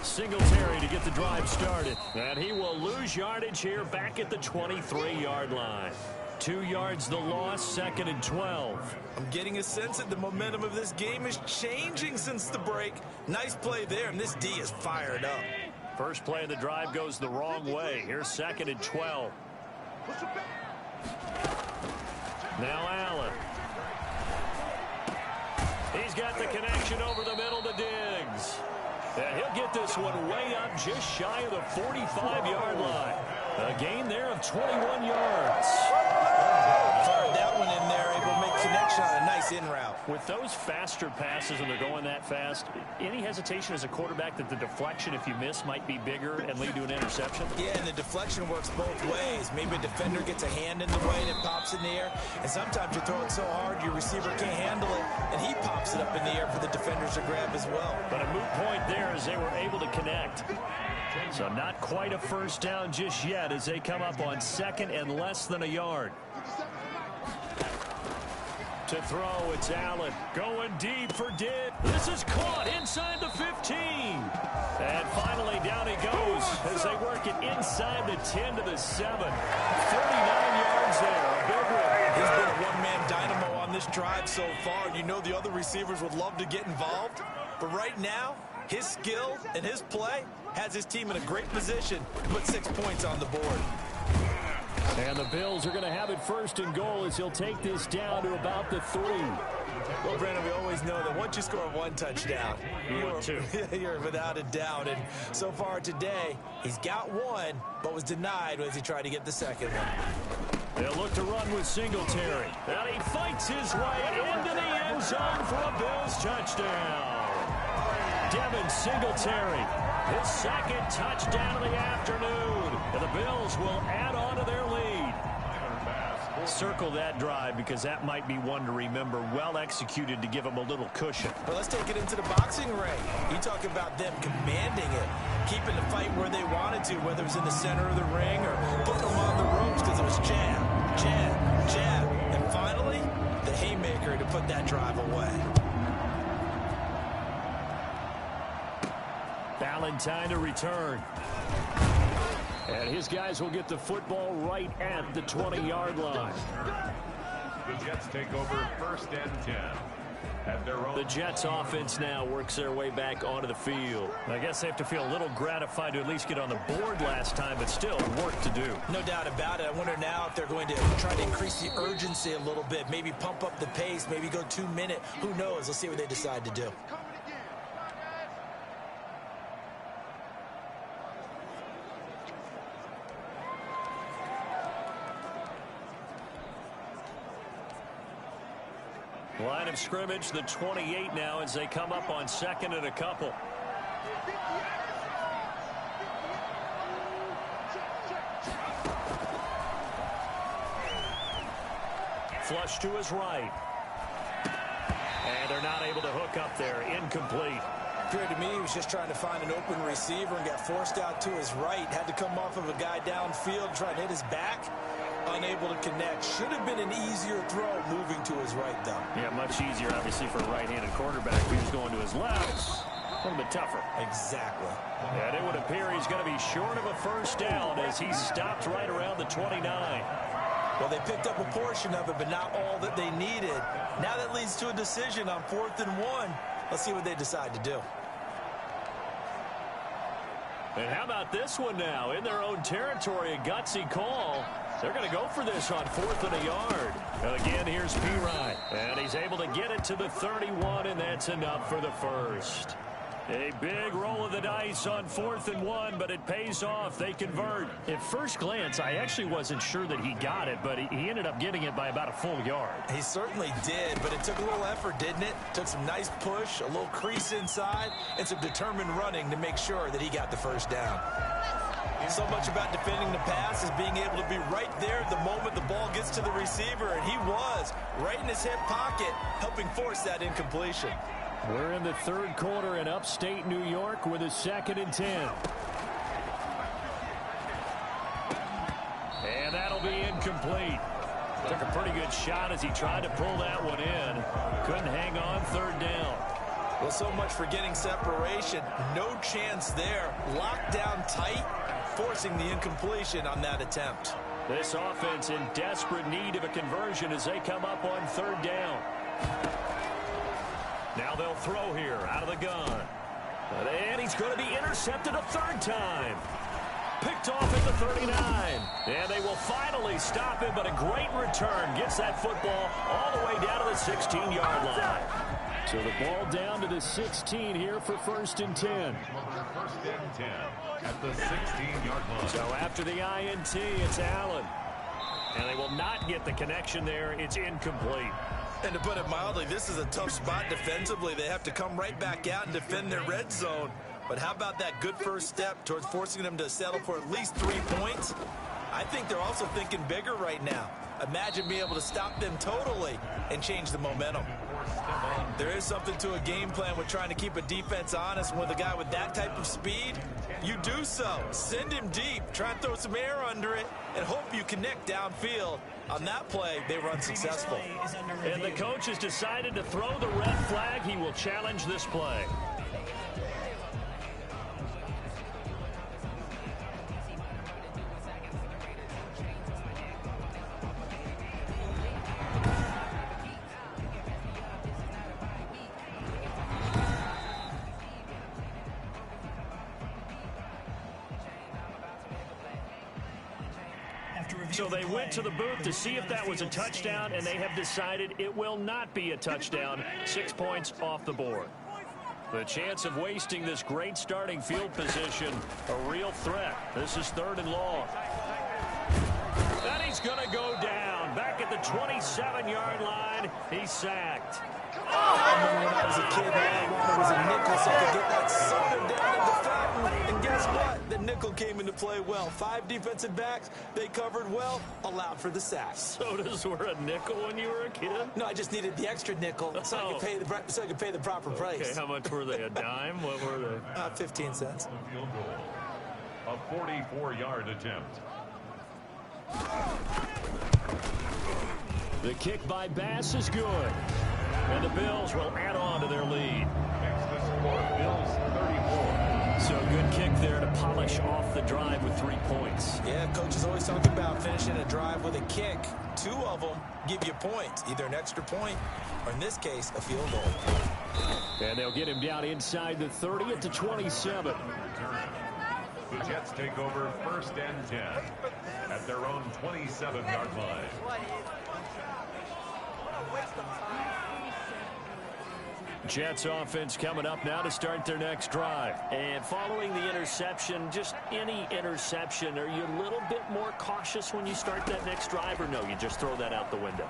Singletary to get the drive started. And he will lose yardage here back at the 23-yard line. 2 yards the loss, 2nd and 12. I'm getting a sense that the momentum of this game is changing since the break. Nice play there, and this D is fired up. First play of the drive goes the wrong way. Here's 2nd and 12. Now Allen. He's got the connection over the middle to Diggs. And he'll get this one way up just shy of the 45-yard line. A gain there of 21 yards. Fired that one in there, able to make connection on a nice in route. With those faster passes and they're going that fast, any hesitation as a quarterback that the deflection, if you miss, might be bigger and lead to an interception? Yeah, and the deflection works both ways. Maybe a defender gets a hand in the way and it pops in the air. And sometimes you throw it so hard your receiver can't handle it, and he pops it up in the air for the defenders to grab as well. But a moot point there as they were able to connect. So not quite a first down just yet as they come up on 2nd and less than a yard. To throw, it's Allen going deep for Diggs. This is caught inside the 15. And finally down he goes as they work it inside the 10 to the 7. 39 yards there. A big one. He's been a one-man dynamo on this drive so far. You know the other receivers would love to get involved. But right now, his skill and his play has his team in a great position to put 6 points on the board. And the Bills are going to have it first and goal as he'll take this down to about the 3. Well, Brandon, we always know that once you score one touchdown, you're without a doubt. And so far today, he's got one, but was denied as he tried to get the second one. They'll look to run with Singletary. And he fights his way into the end zone for a Bills touchdown. Devin Singletary, his second touchdown of the afternoon. And the Bills will add on to their lead. Circle that drive because that might be one to remember. Well executed to give them a little cushion. But let's take it into the boxing ring. You talk about them commanding it, keeping the fight where they wanted to, whether it was in the center of the ring or putting them on the ropes because it was jab, jab, jab. And finally, the haymaker to put that drive away. Valentine to return. And his guys will get the football right at the 20-yard line. The Jets take over first and 10. At their own. The Jets offense now works their way back onto the field. I guess they have to feel a little gratified to at least get on the board last time, but still work to do. No doubt about it. I wonder now if they're going to try to increase the urgency a little bit, maybe pump up the pace, maybe go 2 minute. Who knows? Let's see what they decide to do. Line of scrimmage, the 28 now as they come up on second and a couple. Flush to his right. And they're not able to hook up there. Incomplete. Appeared to me he was just trying to find an open receiver and got forced out to his right. Had to come off of a guy downfield, trying to hit his back. Unable to connect. Should have been an easier throw moving to his right, though. Yeah, much easier, obviously, for a right-handed quarterback. If he was going to his left, a little bit tougher. Exactly. And it would appear he's going to be short of a first down as he stopped right around the 29. Well, they picked up a portion of it, but not all that they needed. Now that leads to a decision on 4th and 1. Let's see what they decide to do. And how about this one now? In their own territory, a gutsy call. They're going to go for this on 4th and a yard. And again, here's P-Ryan. And he's able to get it to the 31, and that's enough for the first. A big roll of the dice on 4th and 1, but it pays off. They convert. At first glance, I actually wasn't sure that he got it, but he ended up getting it by about a full yard. He certainly did, but it took a little effort, didn't it? Took some nice push, a little crease inside, and some determined running to make sure that he got the first down. So much about defending the pass is being able to be right there the moment the ball gets to the receiver, and he was right in his hip pocket, helping force that incompletion. We're in the third quarter in upstate New York with a 2nd and 10. And that'll be incomplete. Took a pretty good shot as he tried to pull that one in. Couldn't hang on 3rd down. Well, so much for getting separation. No chance there. Locked down tight, forcing the incompletion on that attempt. This offense in desperate need of a conversion as they come up on 3rd down. Now they'll throw here out of the gun. And he's going to be intercepted a 3rd time. Picked off at the 39. And they will finally stop him, but a great return. Gets that football all the way down to the 16-yard line. So the ball down to the 16 here for 1st and 10. 1st and 10 at the 16-yard line. So after the INT, it's Allen. And they will not get the connection there. It's incomplete. And to put it mildly, this is a tough spot defensively. They have to come right back out and defend their red zone. But how about that good first step towards forcing them to settle for at least 3 points? I think they're also thinking bigger right now. Imagine being able to stop them totally and change the momentum. There is something to a game plan with trying to keep a defense honest. With a guy with that type of speed, you do so. Send him deep, try and throw some air under it, and hope you connect downfield. On that play, they run successful. And the coach has decided to throw the red flag. He will challenge this play. So they went to the booth to see if that was a touchdown, and they have decided it will not be a touchdown. 6 points off the board. The chance of wasting this great starting field position, a real threat. This is 3rd and long. And he's going to go down. Back at the 27-yard line, he's sacked. I remember when I was a kid, all I wanted was a nickel so I could get that soda down in the fountain. And guess what? The nickel came into play well. 5 defensive backs, they covered well, allowed for the sack. Sodas were a nickel when you were a kid? No, I just needed the extra nickel so I could pay the proper price. Okay, how much were they? A dime? What were they? 15 cents. Field goal. A 44-yard attempt. The kick by Bass is good. And the Bills will add on to their lead. Makes the score Bills 34. So good kick there to polish off the drive with 3 points. Yeah, coach is always talking about finishing a drive with a kick. 2 of them give you points, either an extra point or, in this case, a field goal. And they'll get him down inside the 30 at the 27. The Jets take over 1st and 10 at their own 27-yard line. Jets offense coming up now to start their next drive. And following the interception, just any interception, are you a little bit more cautious when you start that next drive, or no, you just throw that out the window?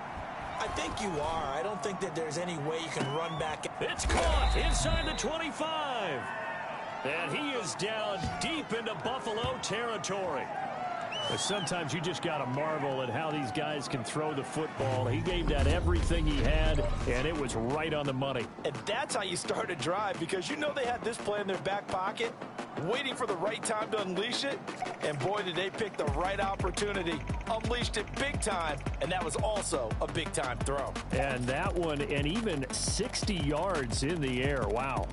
I think you are. I don't think that there's any way you can run back. It's caught inside the 25. And he is down deep into Buffalo territory. But sometimes you just got to marvel at how these guys can throw the football. He gave that everything he had, and it was right on the money. And that's how you start a drive, because you know they had this play in their back pocket, waiting for the right time to unleash it. And boy, did they pick the right opportunity. Unleashed it big time, and that was also a big-time throw. And that one, and even 60 yards in the air. Wow.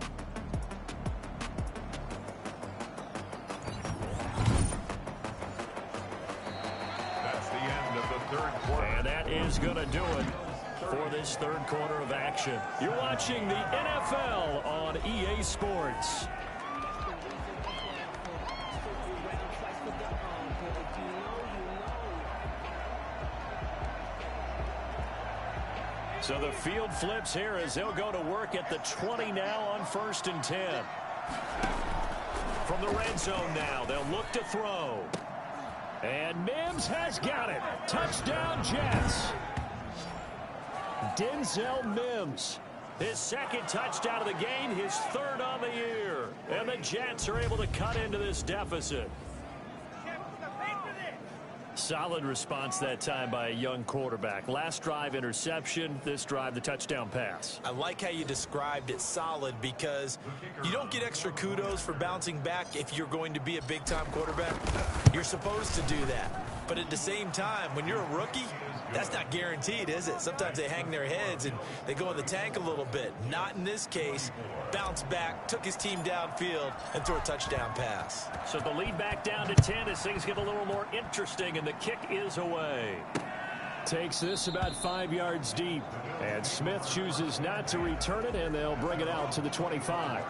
And that is going to do it for this 3rd quarter of action. You're watching the NFL on EA Sports. So the field flips here as they'll go to work at the 20 now on 1st and 10. From the red zone now, they'll look to throw. And Mims has got it. Touchdown, Jets. Denzel Mims. His 2nd touchdown of the game, his 3rd on the year. And the Jets are able to cut into this deficit. Solid response that time by a young quarterback. Last drive, interception. This drive, the touchdown pass. I like how you described it, solid, because you don't get extra kudos for bouncing back if you're going to be a big-time quarterback. You're supposed to do that. But at the same time, when you're a rookie, that's not guaranteed, is it? Sometimes they hang their heads and they go in the tank a little bit. Not in this case. Bounced back, took his team downfield, and threw a touchdown pass. So the lead back down to 10 as things get a little more interesting, and the kick is away. Takes this about 5 yards deep. And Smith chooses not to return it, and they'll bring it out to the 25.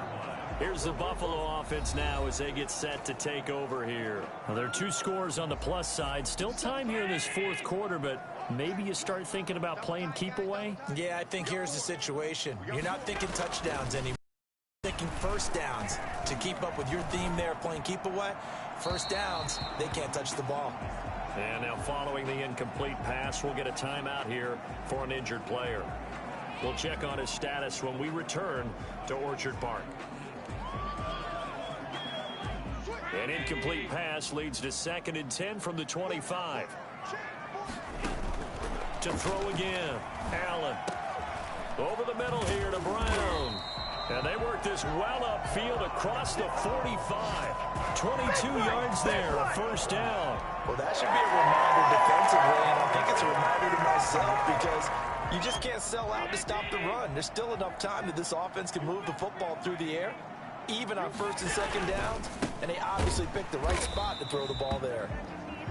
Here's the Buffalo offense now as they get set to take over here. Well, there are 2 scores on the plus side. Still time here in this 4th quarter, but maybe you start thinking about playing keep away? Yeah, I think here's the situation. You're not thinking touchdowns anymore. You're thinking first downs. To keep up with your theme there, playing keep away, first downs, they can't touch the ball. And now following the incomplete pass, we'll get a timeout here for an injured player. We'll check on his status when we return to Orchard Park. An incomplete pass leads to 2nd and 10 from the 25. To throw again. Allen. Over the middle here to Brown. And they work this well upfield across the 45. 22 yards there, a 1st down. Well, that should be a reminder defensively, and I think it's a reminder to myself, because you just can't sell out to stop the run. There's still enough time that this offense can move the football through the air, even on 1st and 2nd downs, and they obviously picked the right spot to throw the ball there.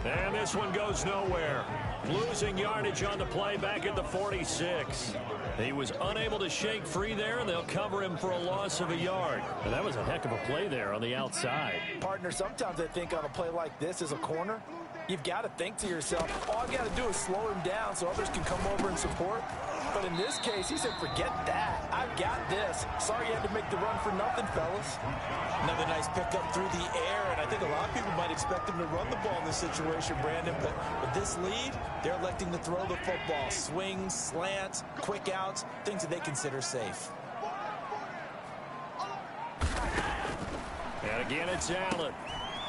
And this one goes nowhere. Losing yardage on the play back at the 46. He was unable to shake free there, and they'll cover him for a loss of a yard. And that was a heck of a play there on the outside. Partner, sometimes I think on a play like this as a corner, You've got to think to yourself, all I've got to do is slow him down so others can come over and support. But in this case, he said, forget that. I've got this. Sorry you had to make the run for nothing, fellas. Another nice pickup through the air, and I think a lot of people might expect him to run the ball in this situation, Brandon. But with this lead, they're electing to throw the football. Swings, slants, quick outs, things that they consider safe. And again, it's Allen.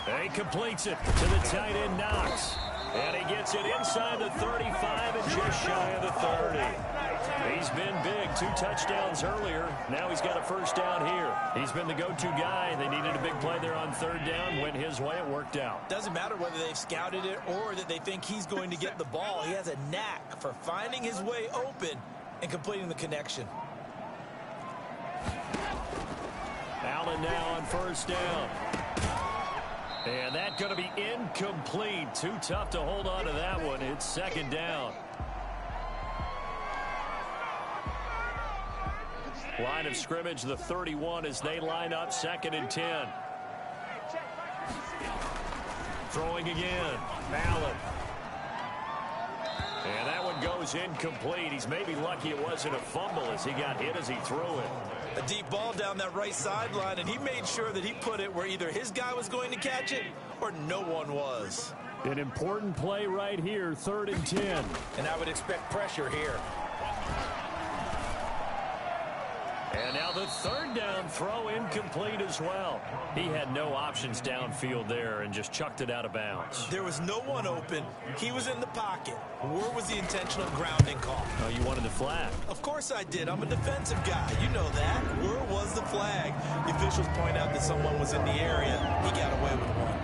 And he completes it to the tight end, Knox. And he gets it inside the 35 and just shy of the 30. He's been big. 2 touchdowns earlier. Now he's got a first down here. He's been the go-to guy. They needed a big play there on 3rd down. Went his way. It worked out. Doesn't matter whether they've scouted it or that they think he's going to get the ball. He has a knack for finding his way open and completing the connection. Allen now on first down. And that's going to be incomplete. Too tough to hold on to that one. It's 2nd down. Line of scrimmage, the 31 as they line up 2nd and 10. Throwing again. Allen. And that one goes incomplete. He's maybe lucky it wasn't a fumble as he got hit as he threw it. A deep ball down that right sideline, and he made sure that he put it where either his guy was going to catch it or no one was. An important play right here, 3rd and 10. And I would expect pressure here. And now the 3rd down throw incomplete as well. He had no options downfield there and just chucked it out of bounds. There was no one open. He was in the pocket. Where was the intentional grounding call? Oh, you wanted the flag? Of course I did. I'm a defensive guy. You know that. Where was the flag? The officials point out that someone was in the area. He got away with one.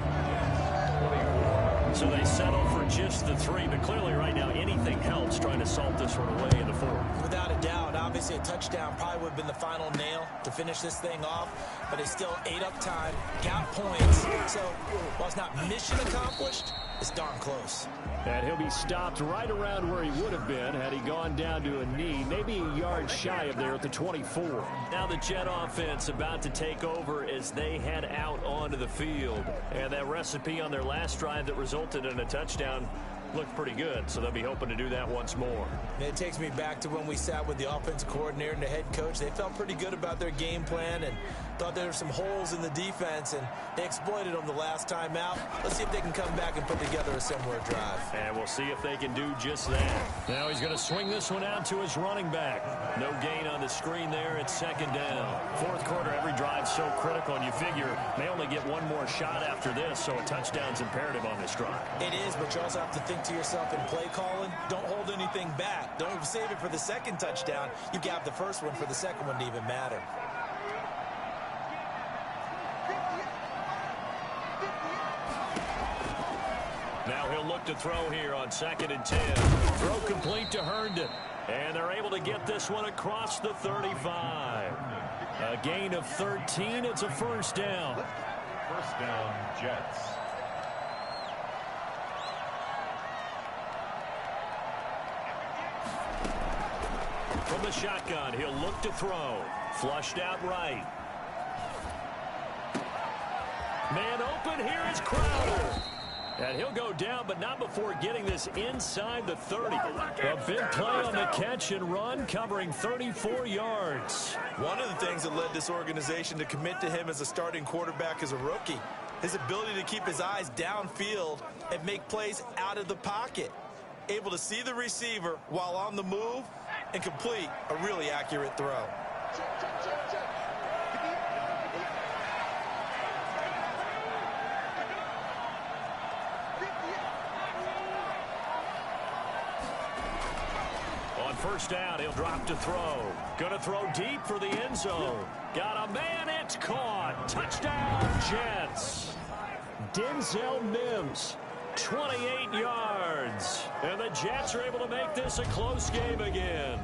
So they settle for just the 3, but clearly right now anything helps trying to salt this one away in the 4th. Without a doubt, obviously a touchdown probably would have been the final nail to finish this thing off, but they still ate up time, got points, so while it's not mission accomplished, it's darn close. And he'll be stopped right around where he would have been had he gone down to a knee, maybe a yard shy of there at the 24. Now the Jet offense about to take over as they head out onto the field. And that recipe on their last drive that resulted in a touchdown looked pretty good, so they'll be hoping to do that once more. And it takes me back to when we sat with the offensive coordinator and the head coach. They felt pretty good about their game plan and thought there were some holes in the defense, and they exploited them the last time out. Let's see if they can come back and put together a similar drive. And we'll see if they can do just that. Now he's going to swing this one out to his running back. No gain on the screen there. It's 2nd down. 4th quarter, every drive's so critical, and you figure may only get one more shot after this, so a touchdown's imperative on this drive. It is, but you also have to think to yourself in play calling, don't hold anything back. Don't save it for the 2nd touchdown. You got the first one for the 2nd one to even matter. Now he'll look to throw here on 2nd and 10. Throw complete to Herndon. And they're able to get this one across the 35. A gain of 13. It's a first down. First down, Jets. From the shotgun, he'll look to throw. Flushed out right. Man open, here is Crowder. And he'll go down, but not before getting this inside the 30. A big play on the catch and run, covering 34 yards. One of the things that led this organization to commit to him as a starting quarterback as a rookie, his ability to keep his eyes downfield and make plays out of the pocket. Able to see the receiver while on the move and complete a really accurate throw. On first down, he'll drop to throw. Gonna throw deep for the end zone. Got a man, it's caught. Touchdown, Jets. Denzel Mims, 28 yards. And the Jets are able to make this a close game again.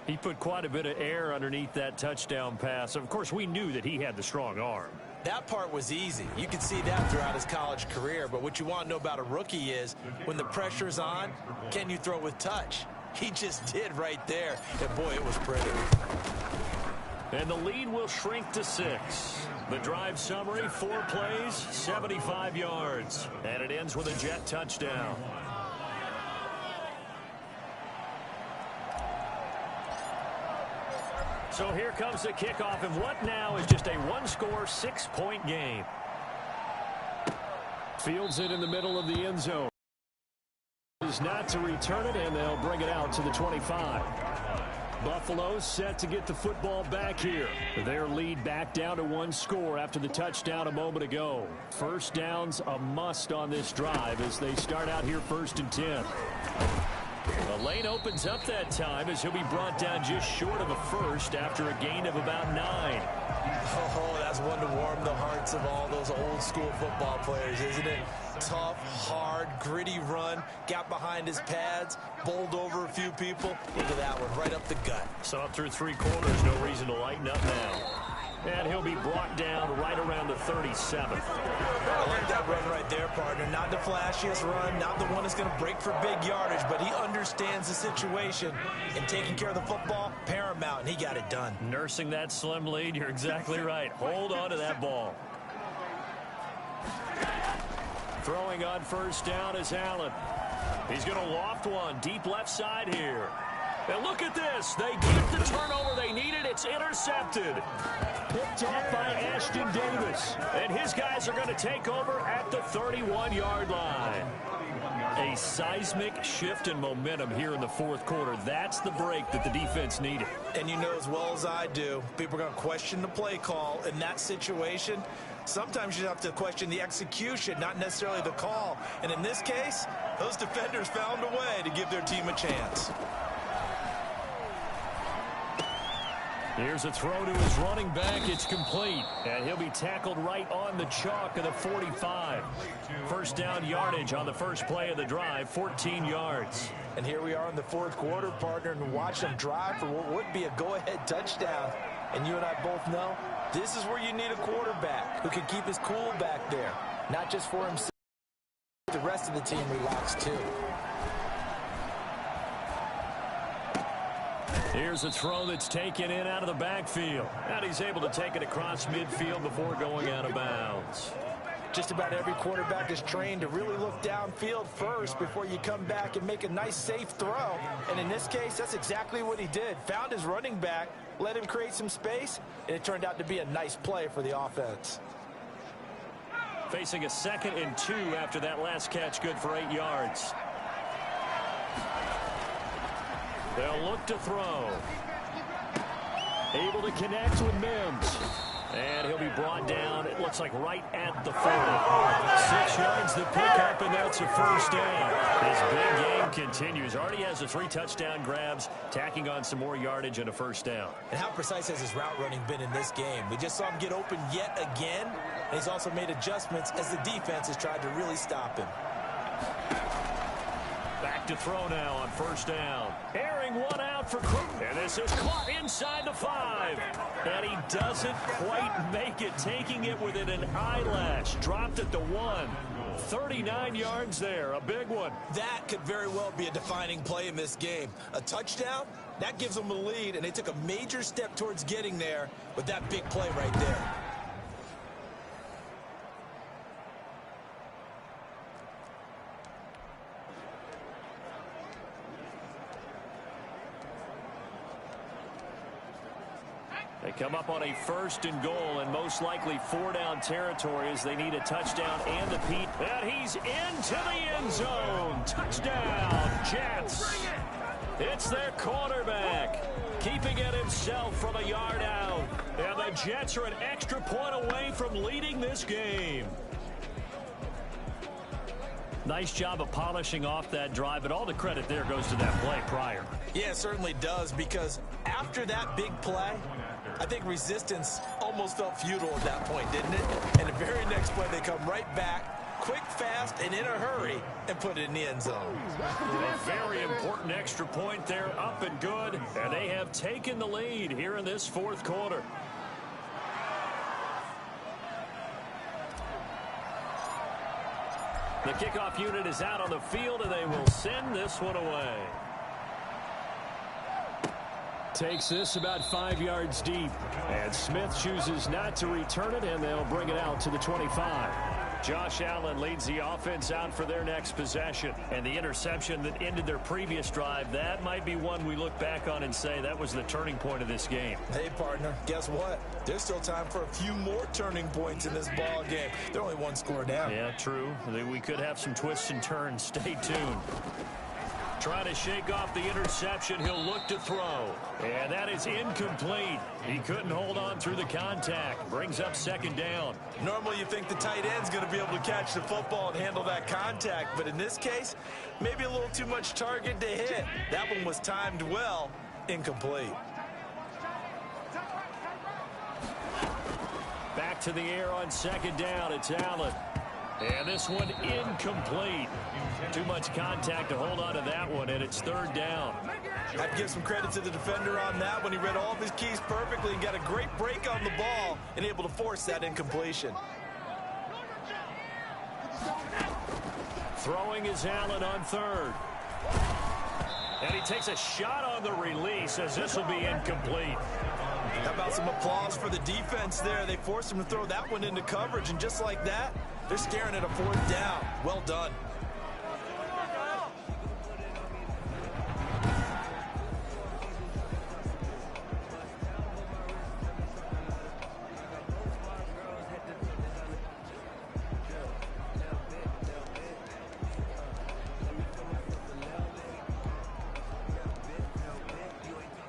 He put quite a bit of air underneath that touchdown pass. Of course, we knew that he had the strong arm. That part was easy. You could see that throughout his college career. But what you want to know about a rookie is when the pressure's on, can you throw with touch? He just did right there. And, boy, it was pretty. And the lead will shrink to 6. The drive summary, 4 plays, 75 yards. And it ends with a Jet touchdown. So here comes the kickoff, and what now is just a one-score, 6-point game. Fields it in the middle of the end zone. Is not to return it, and they'll bring it out to the 25. Buffalo set to get the football back here. Their lead back down to 1 score after the touchdown a moment ago. First down's a must on this drive as they start out here 1st and 10. The lane opens up that time as he'll be brought down just short of a first after a gain of about 9. Oh, that's one to warm the hearts of all those old school football players, isn't it? Tough, hard, gritty run, got behind his pads, bowled over a few people. Look at that one, right up the gut. So up through 3 quarters, no reason to lighten up now. And he'll be brought down right around the 37th. I like that run right there, partner. Not the flashiest run, not the one that's going to break for big yardage, but he understands the situation, and taking care of the football, paramount, and he got it done. Nursing that slim lead, you're exactly right. Hold on to that ball. Throwing on first down is Allen. He's going to loft one deep left side here. And look at this. They get the turnover they needed. It's intercepted. Picked off by Ashton Davis. And his guys are going to take over at the 31-yard line. A seismic shift in momentum here in the 4th quarter. That's the break that the defense needed. And you know as well as I do, people are going to question the play call in that situation. Sometimes you have to question the execution, not necessarily the call. And in this case, those defenders found a way to give their team a chance. Here's a throw to his running back. It's complete. And he'll be tackled right on the chalk of the 45. First down yardage on the first play of the drive, 14 yards. And here we are in the 4th quarter, partner, and watch them drive for what would be a go-ahead touchdown. And you and I both know this is where you need a quarterback who can keep his cool back there. Not just for himself, the rest of the team relaxed too. Here's a throw that's taken in out of the backfield. And he's able to take it across midfield before going out of bounds. Just about every quarterback is trained to really look downfield first before you come back and make a nice, safe throw. And in this case, that's exactly what he did. Found his running back, let him create some space, and it turned out to be a nice play for the offense. Facing a 2nd and 2 after that last catch, good for 8 yards. They'll look to throw. Able to connect with Mims. And he'll be brought down, it looks like right at the 40. 6 yards to pick up, and that's a first down. This big game continues. Already has the 3 touchdown grabs, tacking on some more yardage and a first down. And how precise has his route running been in this game? We just saw him get open yet again, and he's also made adjustments as the defense has tried to really stop him. Back to throw now on first down. Airing one out for Crook. And this is caught inside the 5. And he doesn't quite make it, taking it within an eyelash. Dropped at the 1. 39 yards there, a big one. That could very well be a defining play in this game. A touchdown, that gives them a lead, and they took a major step towards getting there with that big play right there. They come up on a 1st and goal, and most likely 4-down territory as they need a touchdown and a Pete. And he's into the end zone. Touchdown, Jets. It's their quarterback, keeping it himself from a yard out. And the Jets are an extra point away from leading this game. Nice job of polishing off that drive, but all the credit there goes to that play prior. Yeah, it certainly does, because after that big play, I think resistance almost felt futile at that point, didn't it? And the very next play, they come right back, quick, fast, and in a hurry, and put it in the end zone. A very important extra point there, up and good, and they have taken the lead here in this 4th quarter. The kickoff unit is out on the field, and they will send this one away. takes this about 5 yards deep. And Smith chooses not to return it, and they'll bring it out to the 25. Josh Allen leads the offense out for their next possession. And the interception that ended their previous drive, that might be one we look back on and say that was the turning point of this game. Hey, partner, guess what? There's still time for a few more turning points in this ball game. They're only one score down. Yeah, true. We could have some twists and turns. Stay tuned. Trying to shake off the interception. He'll look to throw. And that is incomplete. He couldn't hold on through the contact. Brings up second down. Normally you think the tight end's going to be able to catch the football and handle that contact. But in this case, maybe a little too much target to hit. That one was timed well. Incomplete. Back to the air on second down. It's Allen. And this one incomplete. Too much contact to hold on to that one, and it's third down. I'd give some credit to the defender on that when he read all of his keys perfectly and got a great break on the ball and able to force that incompletion. Throwing is Allen on third. And he takes a shot on the release as this will be incomplete. How about some applause for the defense there? They forced him to throw that one into coverage, and just like that, they're staring at a fourth down. Well done.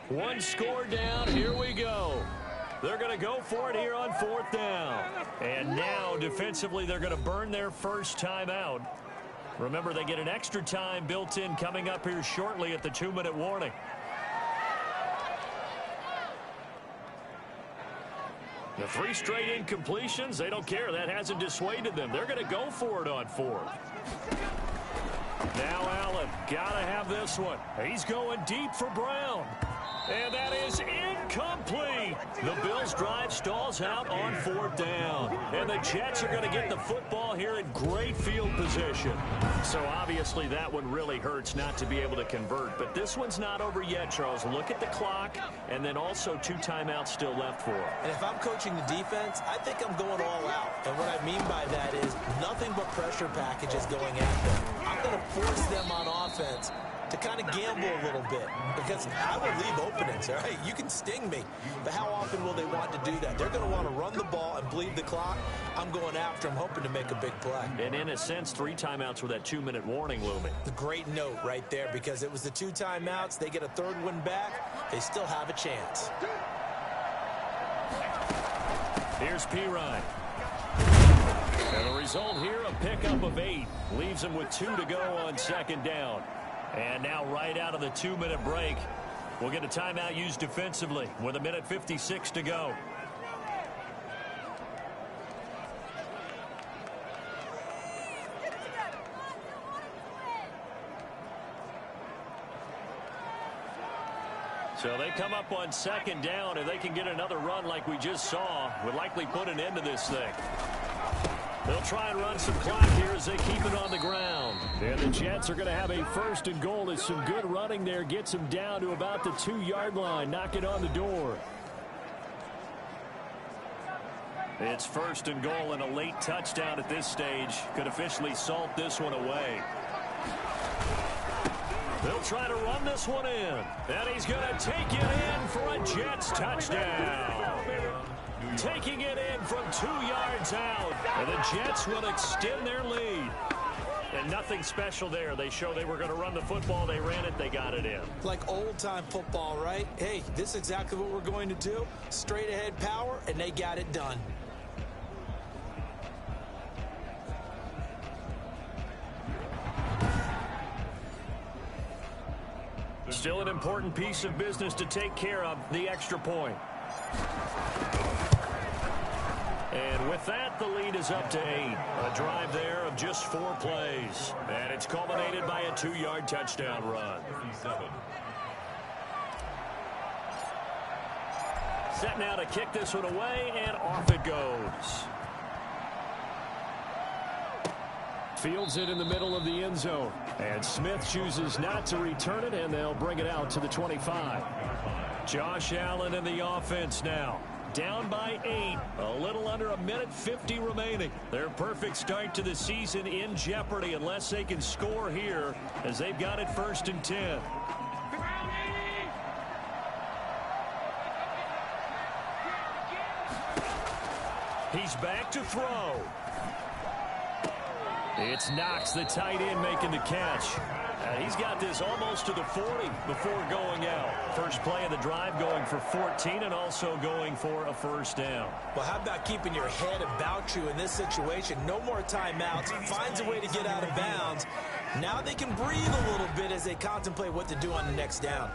One score down. Here we go. They're going to go for it here on fourth down. And now, defensively, they're going to burn their first timeout. Remember, they get an extra time built in coming up here shortly at the 2-minute warning. The 3 straight incompletions, they don't care. That hasn't dissuaded them. They're going to go for it on fourth. Now Allen, got to have this one. He's going deep for Brown. And that is incomplete. The Bills' drive stalls out on fourth down. And the Jets are going to get the football here in great field position. So obviously that one really hurts not to be able to convert. But this one's not over yet, Charles. Look at the clock, and then also 2 timeouts still left for them. And if I'm coaching the defense, I think I'm going all out. And what I mean by that is nothing but pressure packages going at them. I'm going to force them on offense to kind of gamble a little bit, because I will leave openings, all right? You can sting me, but how often will they want to do that? They're going to want to run the ball and bleed the clock. I'm going after them, hoping to make a big play. And in a sense, 3 timeouts with that 2-minute warning looming. A great note right there, because it was the 2 timeouts. They get a third one back. They still have a chance. Here's P-Ryan. And the result here, a pickup of 8. Leaves them with 2 to go on second down. And now right out of the 2-minute break, we'll get a timeout used defensively with 1:56 to go. So they come up on second down, and they can get another run like we just saw. Would likely put an end to this thing. They'll try and run some clock here as they keep it on the ground. And the Jets are going to have a first and goal. It's some good running there. Gets them down to about the 2-yard line. Knock it on the door. It's first and goal, and a late touchdown at this stage could officially salt this one away. They'll try to run this one in. And he's going to take it in for a Jets touchdown. Taking it in from 2 yards out. And the Jets will extend their lead. And nothing special there. They show they were going to run the football. They ran it. They got it in. Like old-time football, right? Hey, this is exactly what we're going to do. Straight-ahead power, and they got it done. Still an important piece of business to take care of, the extra point. And with that, the lead is up to 8. A drive there of just 4 plays. And it's culminated by a 2-yard touchdown run. Set now to kick this one away, and off it goes. Fields it in the middle of the end zone. And Smith chooses not to return it, and they'll bring it out to the 25. Josh Allen in the offense now. Down by 8. A little under a minute 50 remaining. Their perfect start to the season in jeopardy unless they can score here as they've got it 1st and 10. He's back to throw. It's Knox, the tight end, making the catch. He's got this almost to the 40 before going out. First play of the drive going for 14 and also going for a 1st down. Well, how about keeping your head about you in this situation? No more timeouts. Finds a way to get out of bounds. Now they can breathe a little bit as they contemplate what to do on the next down.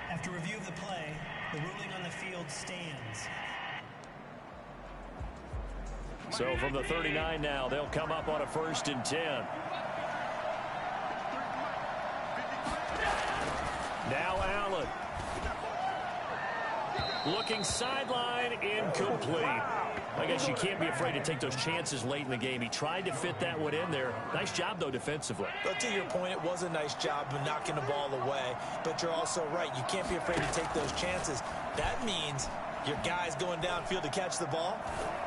After review of the play, the ruling on the field stands. So from the 39 now, they'll come up on a 1st and 10. Now Allen. Looking sideline, incomplete. I guess you can't be afraid to take those chances late in the game. He tried to fit that one in there. Nice job, though, defensively. But to your point, it was a nice job of knocking the ball away. But you're also right. You can't be afraid to take those chances. That means your guys going downfield to catch the ball,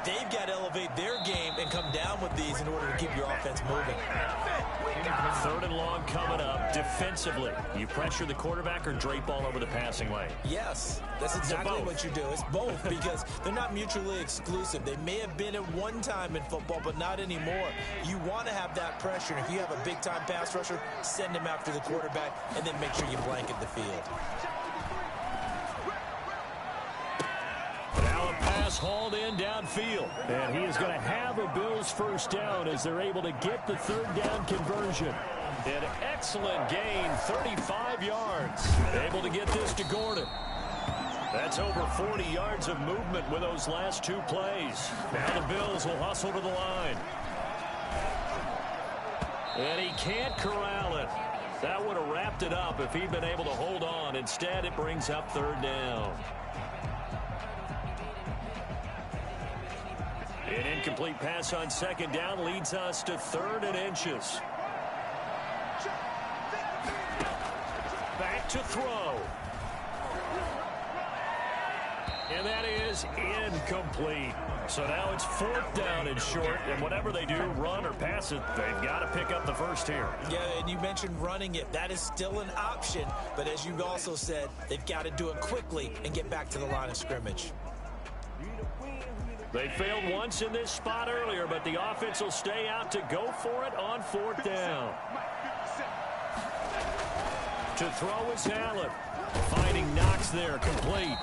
they've got to elevate their game and come down with these in order to keep your offense moving. 3rd and long coming up. Defensively, you pressure the quarterback or drape all over the passing lane? Yes, that's exactly what you do. It's both because they're not mutually exclusive. They may have been at one time in football, but not anymore. You want to have that pressure, and if you have a big-time pass rusher, send him after the quarterback, and then make sure you blanket the field. Now a pass hauled in downfield. And he is going to have a Bills 1st down as they're able to get the 3rd down conversion. An excellent gain, 35 yards. Able to get this to Gordon. That's over 40 yards of movement with those last 2 plays. Now the Bills will hustle to the line. And he can't corral it. That would have wrapped it up if he'd been able to hold on. Instead, it brings up 3rd down. An incomplete pass on 2nd down leads us to 3rd and inches. Back to throw. And that is incomplete. So now it's 4th down and short, and whatever they do, run or pass it, they've got to pick up the 1st here. Yeah, and you mentioned running it. That is still an option, but as you also said, they've got to do it quickly and get back to the line of scrimmage. They failed once in this spot earlier, but the offense will stay out to go for it on 4th down. To throw is Allen. Finding Knox there, complete.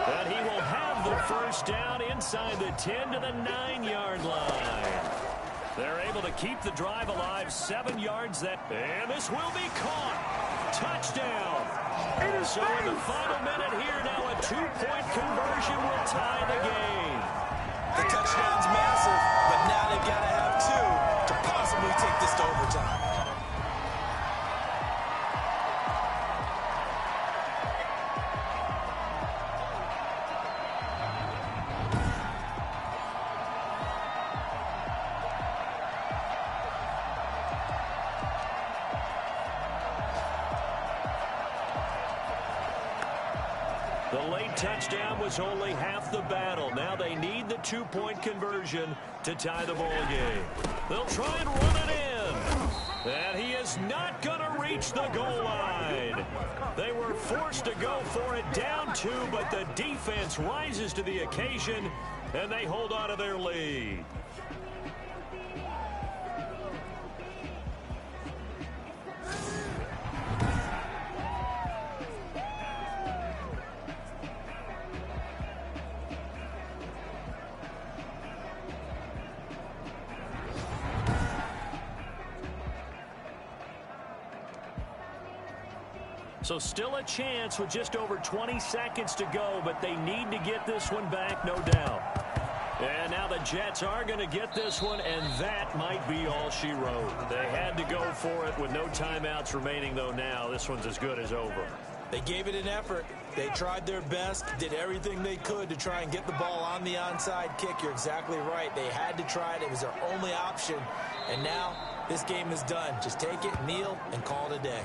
And he will have the 1st down inside the 10 to the 9-yard line. They're able to keep the drive alive, 7 yards. And this will be caught. Touchdown. So in the final minute here now, a 2-point conversion will tie the game. The touchdown's massive, but now they've got to have 2 to possibly take this to overtime. The late touchdown was only half the battle. Now they need the 2-point conversion to tie the ball game. They'll try and run it in. And he is not going to reach the goal line. They were forced to go for it down 2, but the defense rises to the occasion, and they hold on to their lead. So still a chance with just over 20 seconds to go, but they need to get this one back, no doubt. And now the Jets are going to get this one, and that might be all she wrote. They had to go for it with no timeouts remaining, though now this one's as good as over. They gave it an effort. They tried their best, did everything they could to try and get the ball on the onside kick. You're exactly right. They had to try it. It was their only option. And now this game is done. Just take it, kneel, and call it a day.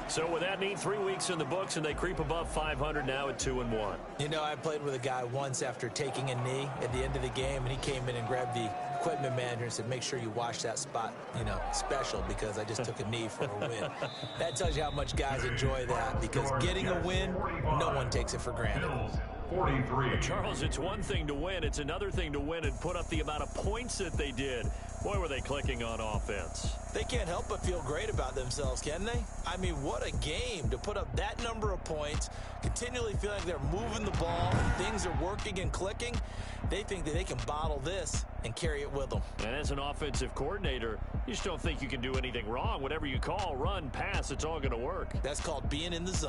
So with that neat 3 weeks in the books, and they creep above 500 now at 2-1. You know, I played with a guy once after taking a knee at the end of the game, and he came in and grabbed the equipment manager and said, make sure you wash that spot, you know, special, because I just took a knee for a win. That tells you how much guys enjoy that, because getting a win, no one takes it for granted. 43. Charles, it's one thing to win. It's another thing to win and put up the amount of points that they did. Boy, were they clicking on offense. They can't help but feel great about themselves, can they? I mean, what a game to put up that number of points, continually feel like they're moving the ball, and things are working and clicking. They think that they can bottle this and carry it with them. And as an offensive coordinator, you just don't think you can do anything wrong. Whatever you call, run, pass, it's all going to work. That's called being in the zone.